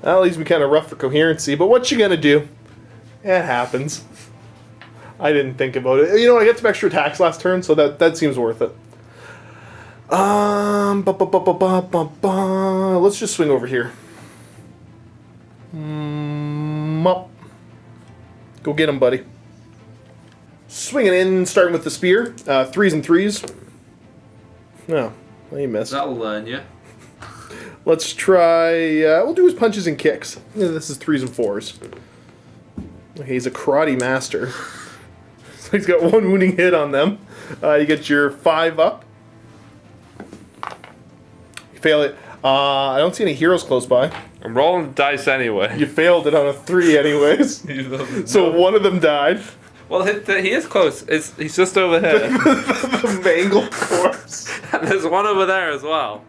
That leaves me kind of rough for coherency, but what you gonna do? It happens. I didn't think about it. You know, I got some extra attacks last turn, so that seems worth it. Let's just swing over here. Up. Go get him, buddy. Swinging in, starting with the spear. 3s and 3s. No, well, you missed. That'll learn you. Let's try. We'll do his punches and kicks. Yeah, this is 3s and 4s. Okay, he's a karate master. So he's got 1 wounding hit on them. You get your 5 up. You fail it. I don't see any heroes close by. I'm rolling the dice anyway. You failed it on a 3 anyways. So 1 of them died. Well, he is close. He's just over here. The mangled corpse. And there's one over there as well.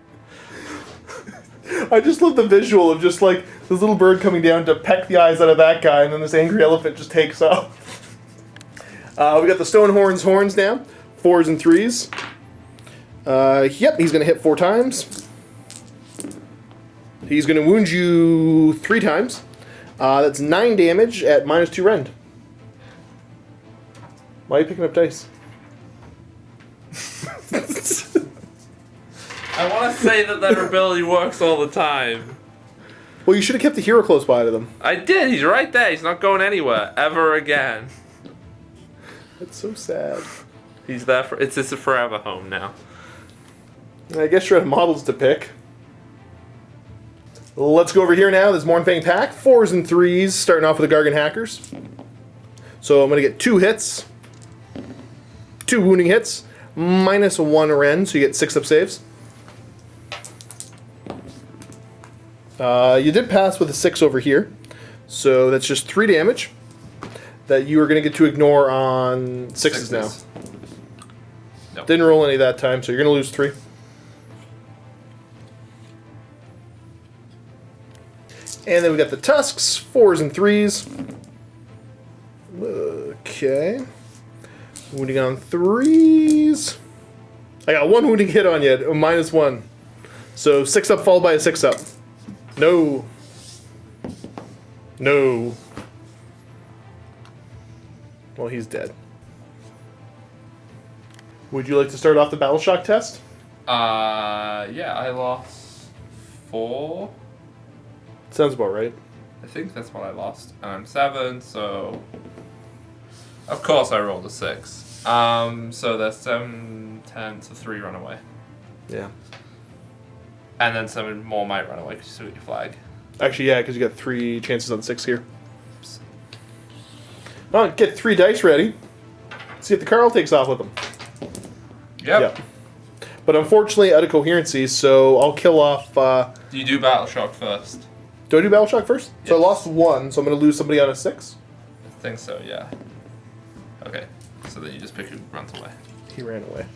I just love the visual of just like this little bird coming down to peck the eyes out of that guy, and then this angry elephant just takes off. We got the Stonehorn's horns now. 4s and 3s. Yep, he's going to hit 4 times. He's going to wound you 3 times. That's 9 damage at -2 rend. Why are you picking up dice? I want to say that ability works all the time. Well, you should have kept the hero close by to them. I did. He's right there. He's not going anywhere ever again. That's so sad. He's there for. It's a forever home now. I guess you're out of models to pick. Let's go over here now. There's Mornfang Pack. 4s and 3s, starting off with the Gargan Hackers. So I'm going to get 2 hits. 2 wounding hits. -1 rend, so you get 6-up saves. You did pass with a 6 over here. So that's just 3 damage that you are going to get to ignore on 6s now. Nope. Didn't roll any that time, so you're going to lose 3. And then we got the Tusks, 4s and 3s. Okay. Wounding on 3s. I got 1 wounding hit on you, -1. So 6-up followed by a 6-up. No. No. Well, he's dead. Would you like to start off the Battle Shock test? Yeah, I lost 4. Sounds about right. I think that's what I lost. And I'm 7, so... Of course I rolled a 6. So that's 7, 10, so 3 run away. Yeah. And then 7 more might run away because you still get your flag. Actually, yeah, because you got 3 chances on 6 here. Oh, get 3 dice ready. See if the Carl takes off with them. Yep. But unfortunately, out of coherency, so I'll kill off... Do you do Battle Shock first? Do I do Battle Shock first? Yes. So I lost 1, so I'm going to lose somebody on a 6? I think so, yeah. Okay, so then you just pick who runs away. He ran away.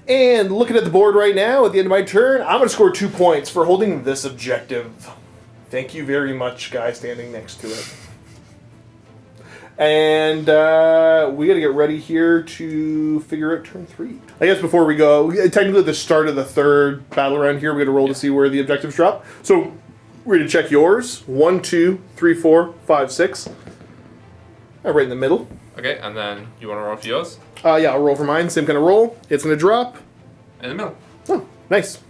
And looking at the board right now, at the end of my turn, I'm going to score 2 points for holding this objective. Thank you very much, guy standing next to it. And we got to get ready here to figure out turn 3. I guess before we go, technically at the start of the 3rd battle round here, we got to roll to see where the objectives drop. So we're going to check yours. 1, 2, 3, 4, 5, 6. Right in the middle. Okay, and then you want to roll for yours? Yeah, I'll roll for mine. Same kind of roll. It's going to drop. In the middle. Oh, nice.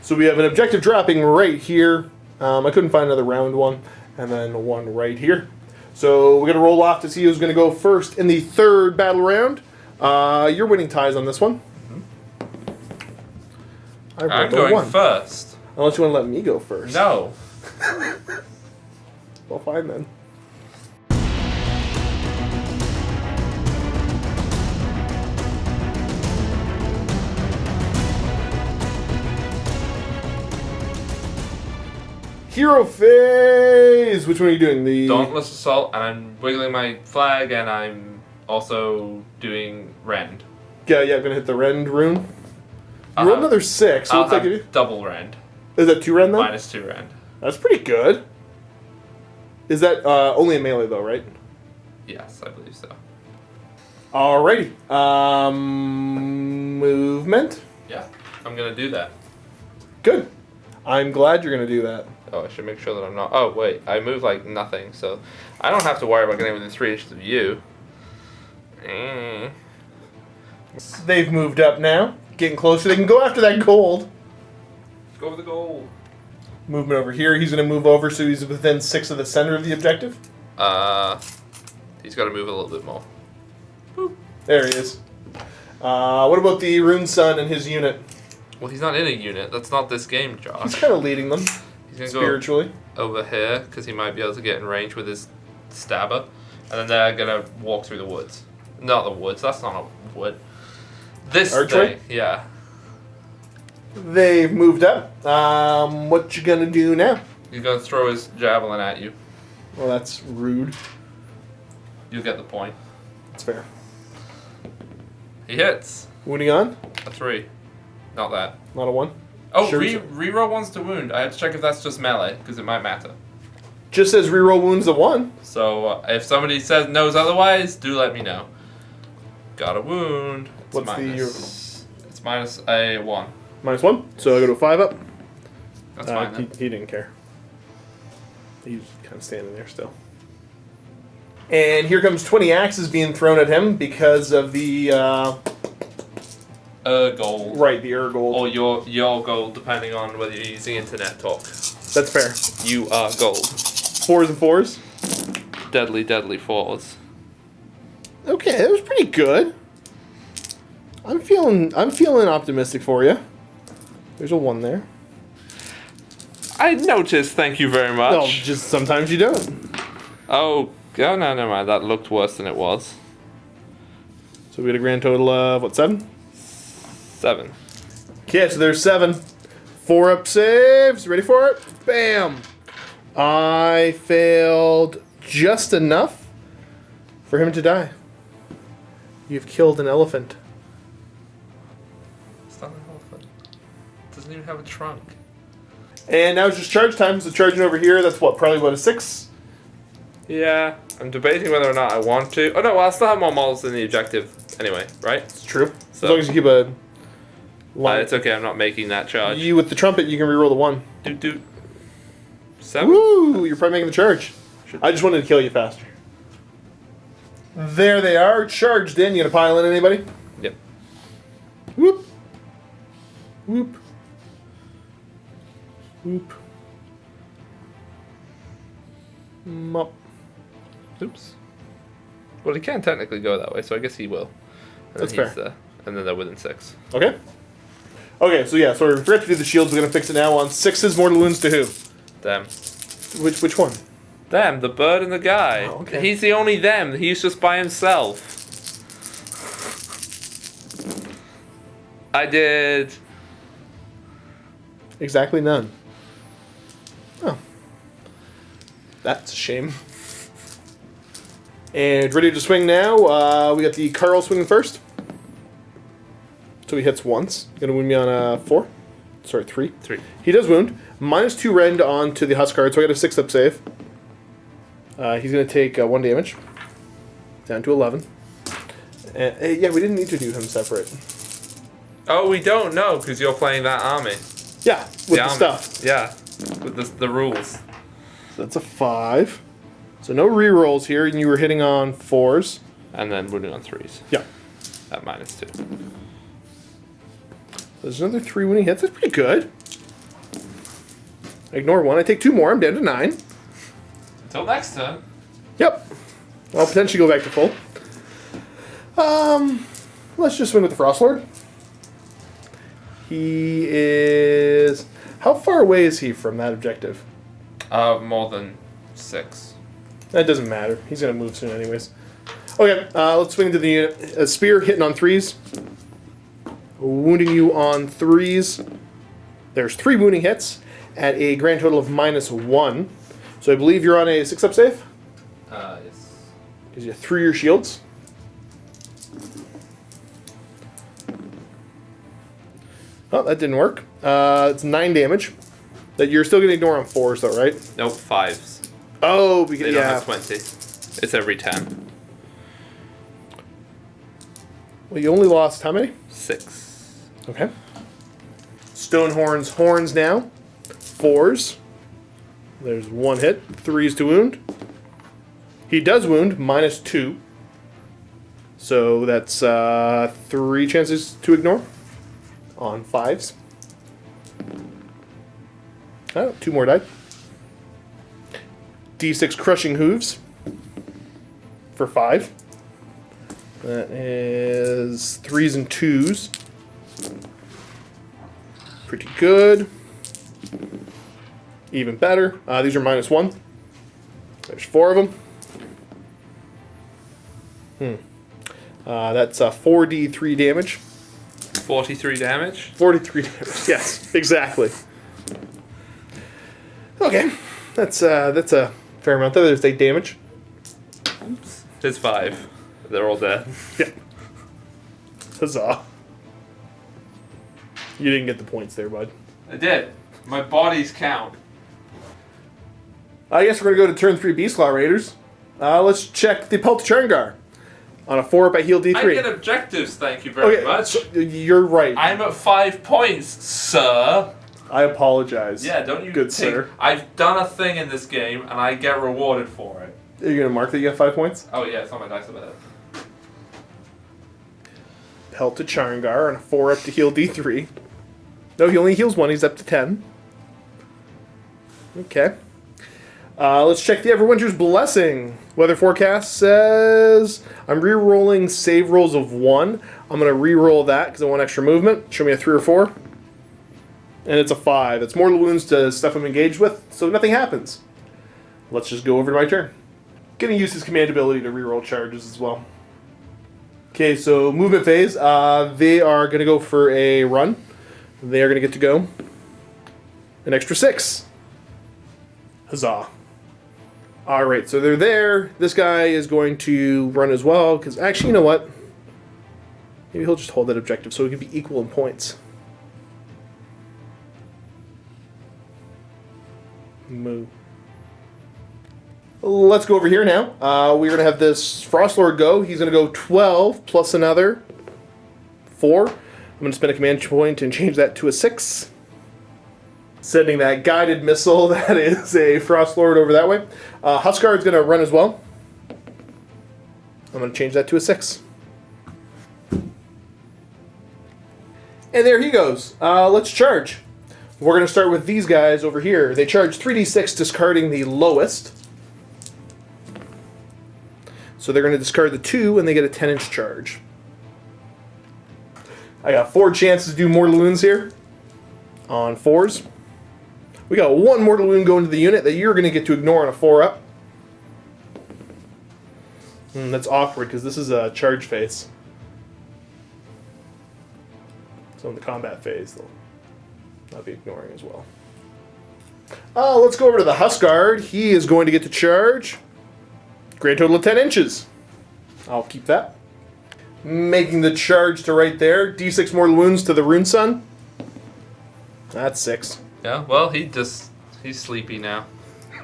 So we have an objective dropping right here. I couldn't find another round one. And then one right here. So we're going to roll off to see who's going to go first in the 3rd battle round. You're winning ties on this one. I'm going first. Unless you want to let me go first. No. Well, fine then. Hero phase! Which one are you doing? The Dauntless Assault, and I'm wiggling my flag, and I'm also doing Rend. Yeah, I'm gonna hit the Rend rune. You rolled another 6. So I'll what's that have give you? double Rend. Is that 2 Rend then? -2 Rend. That's pretty good. Is that only a melee though, right? Yes, I believe so. Alrighty. Movement. Yeah, I'm gonna do that. Good. I'm glad you're gonna do that. Oh, I should make sure that I'm not... Oh, wait. I move like nothing, so... I don't have to worry about getting within 3 inches of you. They've moved up now. Getting closer. They can go after that gold. Let's go for the goal. Movement over here. He's gonna move over so he's within 6 of the center of the objective. He's got to move a little bit more. Boop. There he is. What about the Rune Sun and his unit? Well, he's not in a unit. That's not this game, He's Josh. kind of leading them. He's going to spiritually. go over here, because he might be able to get in range with his stabber. And then they're going to walk through the woods. Not the woods. That's not a wood. This Archway? thing. Yeah. They've moved up. What you gonna do now? He's going to throw his javelin at you. Well, that's rude. You'll get the point. That's fair. He hits. Wounding on? A 3. Not that. Not a 1? Oh, Sure. reroll ones to wound. I had to check if that's just melee, because it might matter. Just says reroll wounds a 1. So if somebody knows otherwise, do let me know. Got a wound. It's What's It's minus a 1. -1. So I go to a 5 up. That's fine then. He didn't care. He's kind of standing there still. And here comes 20 axes being thrown at him because of the Gold. right, the gold. Or your gold, depending on whether you're using internet talk. That's fair. You are gold. 4s and 4s. Deadly 4s. Okay, that was pretty good. I'm feeling optimistic for you. There's a 1 there. I noticed. Thank you very much. No, just sometimes you don't. Oh no, never mind. That looked worse than it was. So we got a grand total of what, 7? 7. Okay, so there's 7. 4 up saves. Ready for it? Bam. I failed just enough for him to die. You've killed an elephant. It's not an elephant. It doesn't even have a trunk. And now it's just charge time. So charging over here, that's what, probably about a 6? Yeah, I'm debating whether or not I want to. Oh no, well, I still have more models than the objective anyway, right? It's true. So- as long as you keep a line. It's okay, I'm not making that charge. You, with the trumpet, you can reroll the 1. Doot. 7? Woo! You're probably making the charge. I just wanted to kill you faster. There they are, charged in. You gonna pile in anybody? Yep. Whoop. Whoop. Whoop. Mop. Oops. Well, he can technically go that way, so I guess he will. And That's then fair. And then they're within 6. Okay. Okay, so yeah, so we forgot to do the shields. We're going to fix it now on 6s. Mortal wounds to who? Them. Which one? Them, the bird and the guy. Oh, okay. He's the only them. He's just by himself. I did... Exactly none. Oh. That's a shame. And ready to swing now. We got the Carl swinging first. So he hits once. Gonna wound me on a 4. Sorry, 3. 3. He does wound. -2 rend onto the Huskard, so I got a 6-up save. He's gonna take 1 damage. Down to 11. And, yeah, we didn't need to do him separate. Oh, we don't know, because you're playing that army. Yeah, with the army. stuff. Yeah, with the rules. So that's a 5. So no rerolls here, and you were hitting on 4s. And then wounding on 3s. Yeah. At -2. There's another 3 when he hits. That's pretty good. I ignore 1. I take 2 more. I'm down to 9. Until next turn. Yep. I'll potentially go back to full. Let's just swing with the Frostlord. He is... How far away is he from that objective? More than 6. That doesn't matter. He's going to move soon anyways. Okay, let's swing into the unit. A spear hitting on 3s. Wounding you on 3s. There's 3 wounding hits at a grand total of -1. So I believe you're on a 6-up save? Yes. Gives you 3 your shields. Oh, that didn't work. It's 9 damage. That you're still going to ignore on 4s though, right? Nope, 5s. Oh, because They don't yeah. have 20. It's every 10. Well, you only lost how many? 6. Okay. Stonehorn's horns now. 4s. There's 1 hit. 3s to wound. He does wound, -2. So that's 3 chances to ignore on 5s. Oh, 2 more died. D6 crushing hooves for 5. That is 3s and 2s. Pretty good. Even better. These are -1. There's 4 of them. That's 4d3 damage. 43 damage. 43 damage. Yes, exactly. Okay, that's a fair amount there. There's 8 damage. Oops. There's 5. They're all dead. Yeah. Huzzah. You didn't get the points there, bud. I did. My bodies count. I guess we're going to go to turn 3 Beastclaw Raiders. Let's check the Pelt Changar. On a 4-up, I heal D3. I get objectives, thank you very much. So you're right. I'm at 5 points, sir. I apologize. Yeah, don't you Good think sir. I've done a thing in this game and I get rewarded for it. Are you going to mark that you have 5 points? Oh yeah, it's on my dice over there. Pelt to Changar on a 4-up to heal D3. No, he only heals 1. He's up to 10. Okay. Let's check the Everwinter's Blessing. Weather forecast says I'm re-rolling save rolls of 1. I'm going to re-roll that because I want extra movement. Show me a 3 or 4. And it's a 5. It's mortal wounds to stuff I'm engaged with, so nothing happens. Let's just go over to my turn. Going to use his command ability to re-roll charges as well. Okay, so movement phase. They are going to go for a run. They are going to get to go an extra 6. Huzzah. Alright, so they're there. This guy is going to run as well, because actually, you know what? Maybe he'll just hold that objective so it can be equal in points. Moo. Let's go over here now. We're going to have this Frostlord go. He's going to go 12 plus another 4. I'm going to spend a command point and change that to a 6. Sending that guided missile that is a Frostlord over that way. Huskard's going to run as well. I'm going to change that to a 6. And there he goes. Let's charge. We're going to start with these guys over here. They charge 3d6, discarding the lowest. So they're going to discard the 2, and they get a 10-inch charge. I got 4 chances to do mortal wounds here on 4s. We got 1 mortal wound going to the unit that you're going to get to ignore on a 4-up. That's awkward because this is a charge phase. So in the combat phase, they'll not be ignoring as well. Let's go over to the Huskard. He is going to get to charge. Grand total of 10 inches. I'll keep that. Making the charge to right there. D6 mortal wounds to the Rune Sun. That's 6. Yeah, well, he's sleepy now.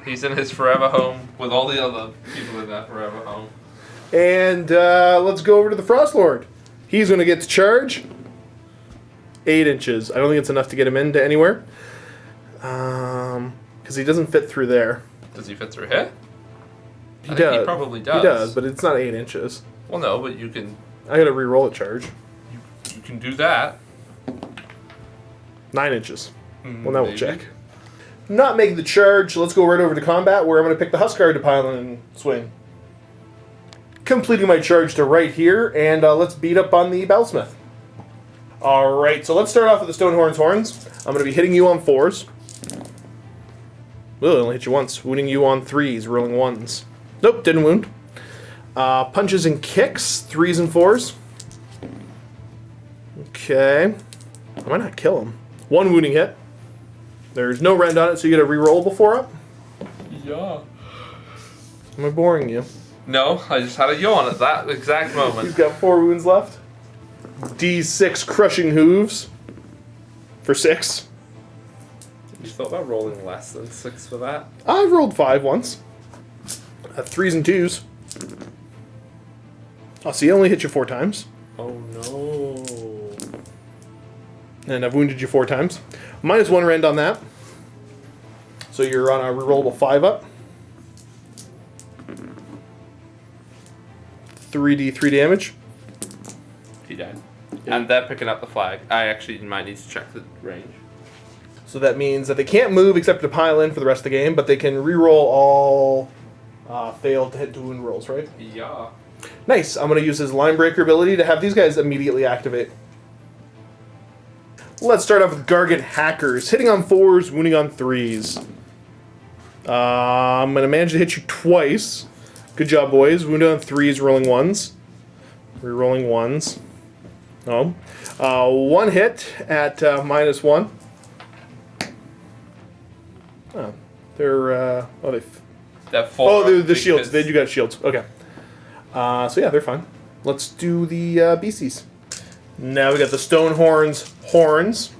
He's in his forever home with all the other people in that forever home. And let's go over to the Frost Lord. He's going to get to charge. 8 inches. I don't think it's enough to get him into anywhere. Because he doesn't fit through there. Does he fit through here? He does. He probably does. He does, but it's not 8 inches. Well, no, but you can... I gotta re-roll a charge. You can do that. 9 inches. Well, now we'll Maybe. check. Not making the charge. Let's go right over to combat, where I'm going to pick the Huskard to pile in and swing. Completing my charge to right here, and let's beat up on the Battlesmith. Alright, so let's start off with the Stonehorn's Horns. I'm going to be hitting you on 4s. Well, I only hit you once. Wounding you on 3s, rolling 1s. Nope, didn't wound. Punches and kicks, 3s and 4s. Okay. I might not kill him. 1 wounding hit. There's no rend on it, so you get a rerollable 4-up. Yeah. Am I boring you? No, I just had a yawn at that exact moment. You've got 4 wounds left. D6 crushing hooves for 6. You thought about rolling less than 6 for that? I've rolled 5 once. 3s and 2s. Oh, so you only hit you 4 times. Oh no. And I've wounded you 4 times. Minus 1 rend on that. So you're on a rerollable 5-up. 3d3 damage. He died. And they're picking up the flag. I actually might need to check the range. So that means that they can't move except to pile in for the rest of the game, but they can reroll all failed to hit to wound rolls, right? Yeah. Nice. I'm going to use his line breaker ability to have these guys immediately activate. Let's start off with Gargan Hackers. Hitting on 4s, wounding on 3s. I'm going to manage to hit you twice. Good job, boys. Wounded on 3s, rolling 1s. Rerolling 1s. Oh. 1 hit at -1. Oh. They're, They're 4. they're the shields. Then you got shields. Okay. So yeah, they're fine. Let's do the beasties. Now we got the Stonehorn's Horns.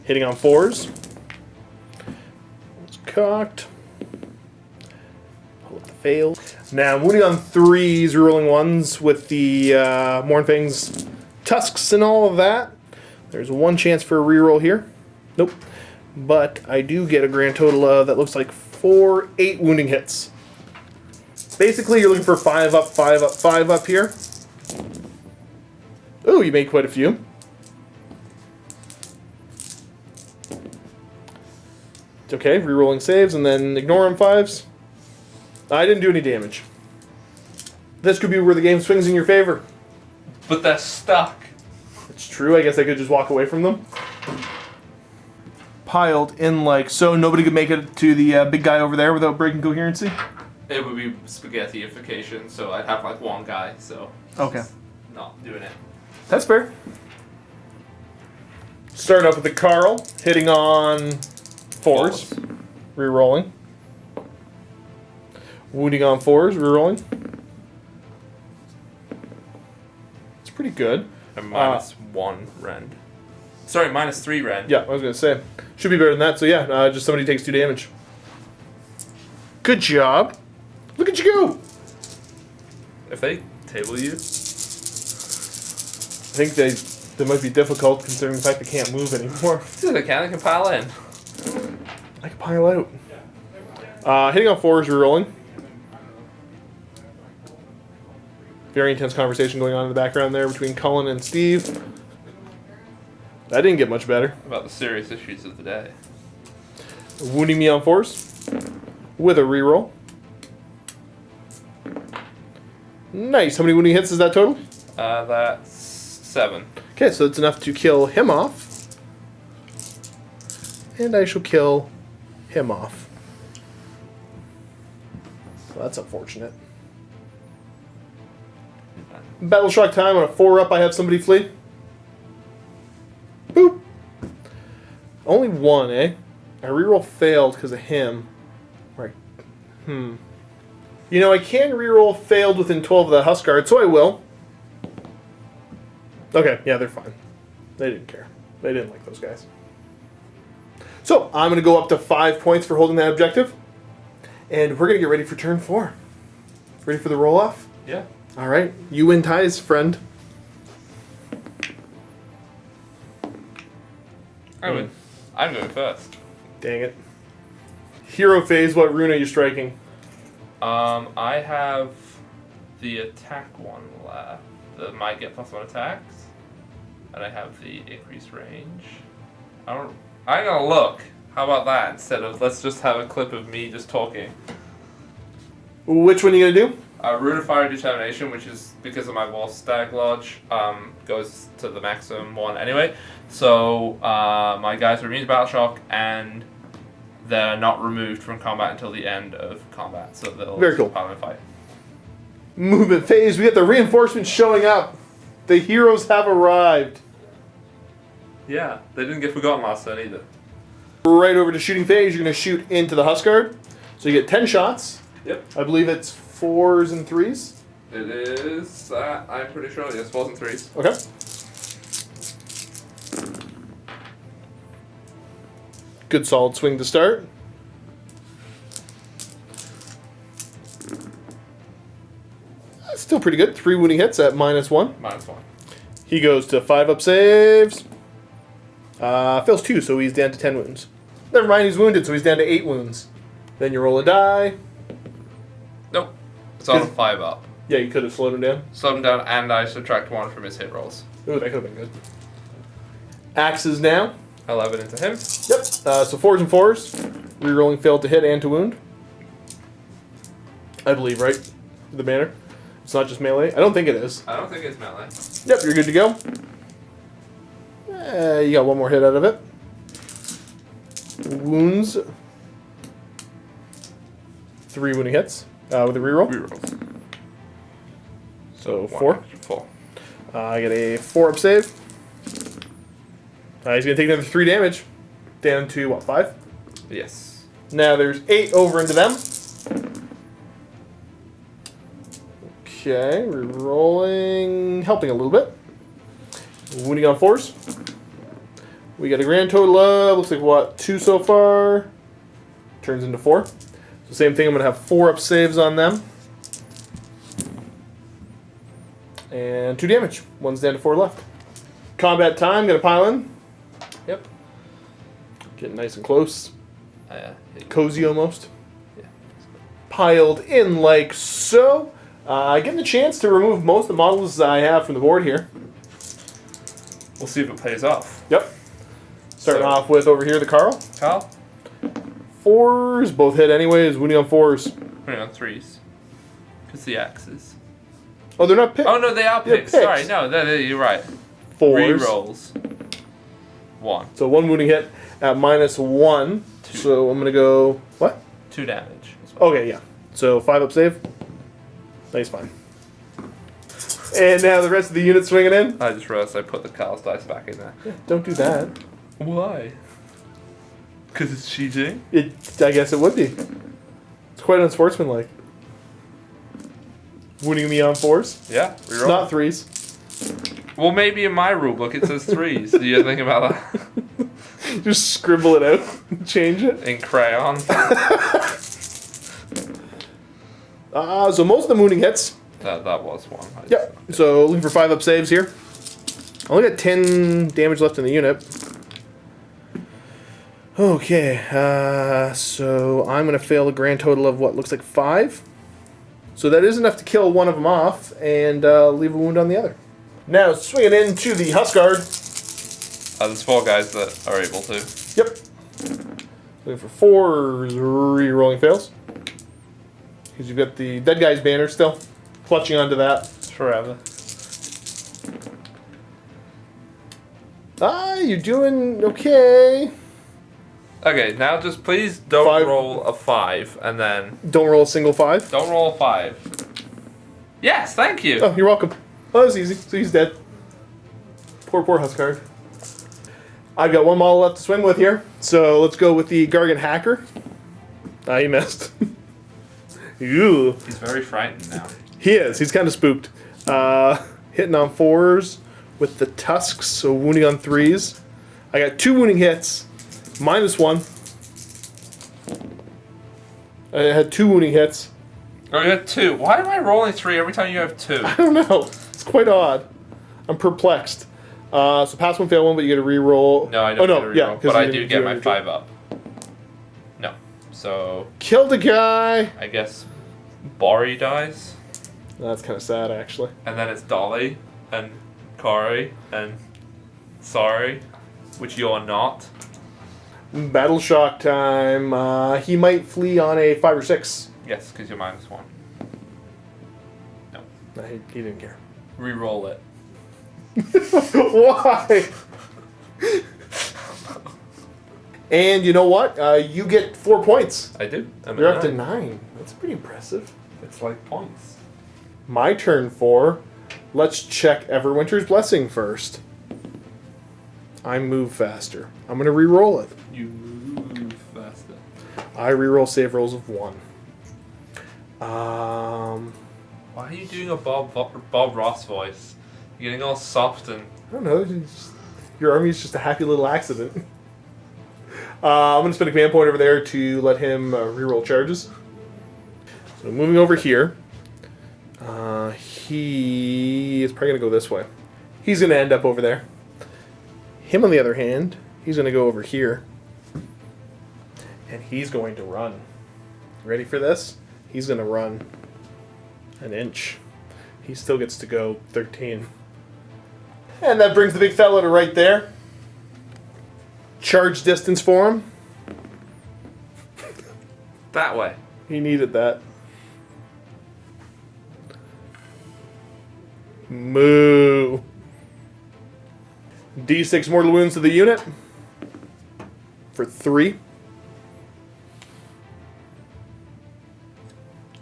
Hitting on 4s. It's cocked. Pull up the fail. Now wounding on 3s, rerolling 1s with the Mournfang's tusks and all of that. There's 1 chance for a reroll here. Nope. But I do get a grand total of, that looks like 8 wounding hits. Basically, you're looking for 5-up, 5-up, 5-up here. Ooh, you made quite a few. It's okay, rerolling saves and then ignore them 5s. I didn't do any damage. This could be where the game swings in your favor. But they're stuck. It's true, I guess I could just walk away from them. Piled in like so, nobody could make it to the big guy over there without breaking coherency? It would be spaghetti-ification, so I'd have like 1 guy, so... Okay. Not doing it. That's fair. Starting up with the Carl, hitting on 4s, rerolling. Wounding on 4s, rerolling. It's pretty good. And -1 rend. Sorry, -3 rend. Yeah, I was going to say. Should be better than that, so yeah, just somebody takes 2 damage. Good job. Look at you go! If they table you... I think they might be difficult considering the fact they can't move anymore. They can pile in. I can pile out. Hitting on 4s, rerolling. Very intense conversation going on in the background there between Cullen and Steve. That didn't get much better. About the serious issues of the day. Wounding me on 4s with a reroll. Nice. How many wounding hits is that total? That's 7. Okay, so it's enough to kill him off. And I shall kill him off. Well, that's unfortunate. Battle shock time on a 4-up. I have somebody flee. Boop. Only one, eh? I reroll failed because of him. Right. You know, I can reroll failed within 12 of the Huskard, so I will. Okay, yeah, they're fine. They didn't care. They didn't like those guys. So, I'm going to go up to 5 points for holding that objective. And we're going to get ready for turn 4. Ready for the roll-off? Yeah. All right. You win ties, friend. I'm going first. Dang it. Hero phase, what rune are you striking? I have the attack one left. The might get +1 attacks. And I have the increased range. I'm gonna look. How about that? Instead of let's just have a clip of me just talking. Which one are you going to do? Rune of Fire Determination, which is because of my Wolf Stag Lodge, goes to the maximum one anyway. So my guys are immune to Battle Shock, and they're not removed from combat until the end of combat. So they'll Very cool. Power and fight. Movement phase. We got the reinforcements showing up. The heroes have arrived. Yeah, they didn't get forgotten last turn either. Right over to shooting phase. You're going to shoot into the Huskard. So you get 10 shots. Yep. I believe it's 4s and 3s. It is, I'm pretty sure, yes, 4s and 3s. Okay. Good solid swing to start. Still pretty good. 3 wounding hits at -1. -1. He goes to 5-up saves. Fails 2, so he's down to 10 wounds. Never mind, he's wounded, so he's down to 8 wounds. Then you roll a die. Nope. It's on a 5-up. Yeah, you could have slowed him down. Slow him down, and I subtract 1 from his hit rolls. Ooh, that could have been good. Axes now. 11 into him. Yep. So 4s and 4s. Rerolling failed to hit and to wound. I believe, right? The banner. It's not just melee. I don't think it is. I don't think it's melee. Yep, you're good to go. You got 1 more hit out of it. Wounds. 3 wounding hits with a reroll. Rerolls. So 4. 4. I get a 4-up save. He's going to take another 3 damage. Down to, what, 5? Yes. Now there's 8 over into them. Okay, rerolling, helping a little bit. Wounding on 4s. We got a grand total of, looks like what, 2 so far. Turns into 4. So same thing, I'm going to have 4-up saves on them. And 2 damage. 1's down to 4 left. Combat time, going to pile in. Yep. Getting nice and close. Cozy. Cozy almost. Yeah. Piled in like so. Getting the chance to remove most of the models I have from the board here. We'll see if it pays off. Yep. Starting off with over here the Carl. Carl? 4s, both hit anyways, wounding on 4s. Putting on 3s. Because the axes. Oh, they're not picked. Oh, no, they are They're picks. picked. Sorry, no, you're right. 4s. Rerolls. 1. So 1 wounding hit at -1. 2. So I'm going to go, what? 2 damage. As well. Okay, yeah. So 5-up save. Nice, fine. And now the rest of the unit swinging in. I just realized I put the Carl's dice back in there. Yeah, don't do that. Why? Because it's cheating? I guess it would be. It's quite unsportsmanlike. Wounding me on 4s. Yeah, reroll. Not 3s. Well, maybe in my rulebook it says 3s. Do you think about that? Just scribble it out and change it. In crayon. So most of the wounding hits. That was 1. Yep. So looking for 5-up saves here. I only got 10 damage left in the unit. Okay. So I'm going to fail a grand total of what looks like 5. So that is enough to kill one of them off and leave a wound on the other. Now swinging into the Huskard. There's 4 guys that are able to. Yep. Looking for 4 re-rolling fails. Because you've got the dead guy's banner still. Clutching onto that. Forever. You're doing okay. Okay, now just please don't 5. roll a 5, and then Don't roll a single 5. don't roll a 5. Yes, thank you. Oh, you're welcome. Oh, that was easy. So he's dead. Poor Huskard. I've got one model left to swing with here. So let's go with the Gargan Hacker. He missed. Ew. He's very frightened now. He is. He's kind of spooked. Hitting on 4s with the tusks, so wounding on 3s. I got 2 wounding hits, -1. I had 2 wounding hits. Oh, you had 2. Why am I rolling 3 every time you have 2? I don't know. It's quite odd. I'm perplexed. So pass 1, fail 1, but you get a reroll. No, I don't get a reroll, yeah, but I do get my 5 up. No. So, Killed a guy. I guess Bari dies, That's kind of sad, actually. and then it's Dolly, and Kari, and Sorry, which you're not. Battle shock time. He might flee on a 5 or 6. Yes, because you're -1. No. No, he didn't care. Reroll it. Why? And you know what? You get 4 points. I do. I'm You're at up to 9. 9. That's pretty impressive. It's like points. My turn 4. Let's check Everwinter's Blessing first. I move faster. I'm going to re-roll it. You move faster. I re-roll save rolls of 1. Why are you doing a Bob Ross voice? You're getting all soft and... I don't know. Your army is just a happy little accident. I'm going to spend a command point over there to let him re-roll charges. So moving over here. He is probably going to go this way. He's going to end up over there. Him, on the other hand, he's going to go over here. And he's going to run. Ready for this? He's going to run an inch. He still gets to go 13. And that brings the big fella to right there. Charge distance for him. That way. He needed that. Moo. D6 mortal wounds to the unit. For 3.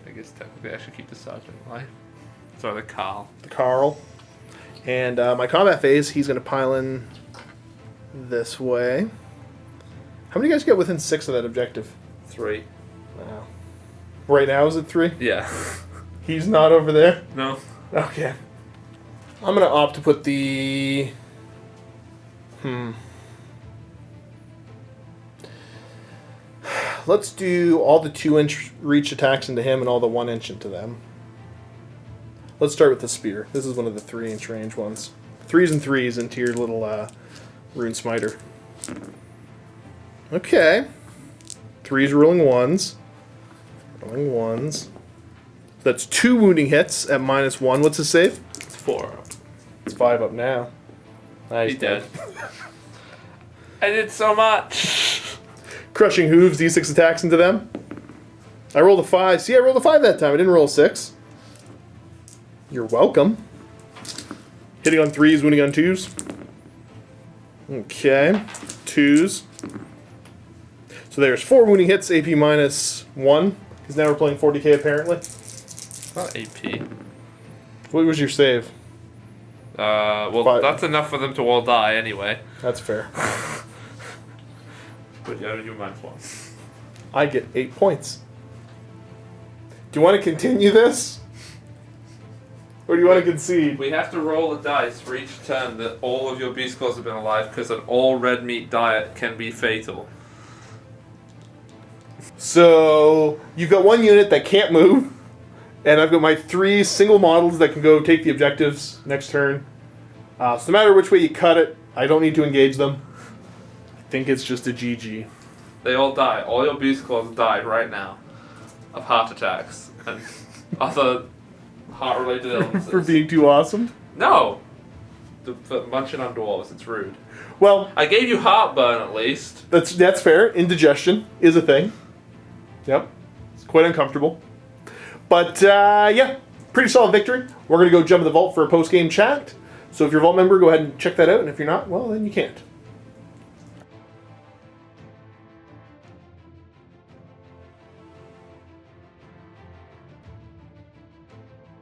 I guess technically I should keep the sergeant alive. Sorry, the Carl. The Carl. And my combat phase, he's going to pile in this way. How many guys get within 6 of that objective? 3. Wow. Right now, is it 3? Yeah. He's not over there? No. Okay. I'm going to opt to put the... Let's do all the 2-inch reach attacks into him and all the 1-inch into them. Let's start with the spear. This is one of the 3-inch range ones. 3s and 3s into your little rune smiter. Okay. 3s rolling 1s. Rolling 1s. That's 2 wounding hits at -1. What's his save? It's 4. It's 5 up now. He's dead. I did so much. Crushing hooves, D6 attacks into them. I rolled a 5. See, I rolled a 5 that time. I didn't roll a 6. You're welcome. Hitting on 3s, wounding on 2s. Okay. 2s. So there's 4 wounding hits, AP -1. Because now we're playing 40k apparently. Not AP. What was your save? Well, 5. that's enough for them to all die anyway. That's fair. But yeah, you -1. I get 8 points. Do you want to continue this? Or do you want to concede? We have to roll a dice for each turn that all of your Beastclaws have been alive, because an all red meat diet can be fatal. So you've got 1 unit that can't move, and I've got my 3 single models that can go take the objectives next turn. So no matter which way you cut it, I don't need to engage them. I think it's just a GG. They all die. All your Beastclaws died right now of heart attacks and other heart-related illnesses. For being too awesome? No! For munching on dwarves, it's rude. Well, I gave you heartburn at least. that's fair. Indigestion is a thing. Yep. It's quite uncomfortable. But, yeah, pretty solid victory. We're going to go jump in the vault for a post-game chat. So if you're a Vault member, go ahead and check that out. And if you're not, well, then you can't.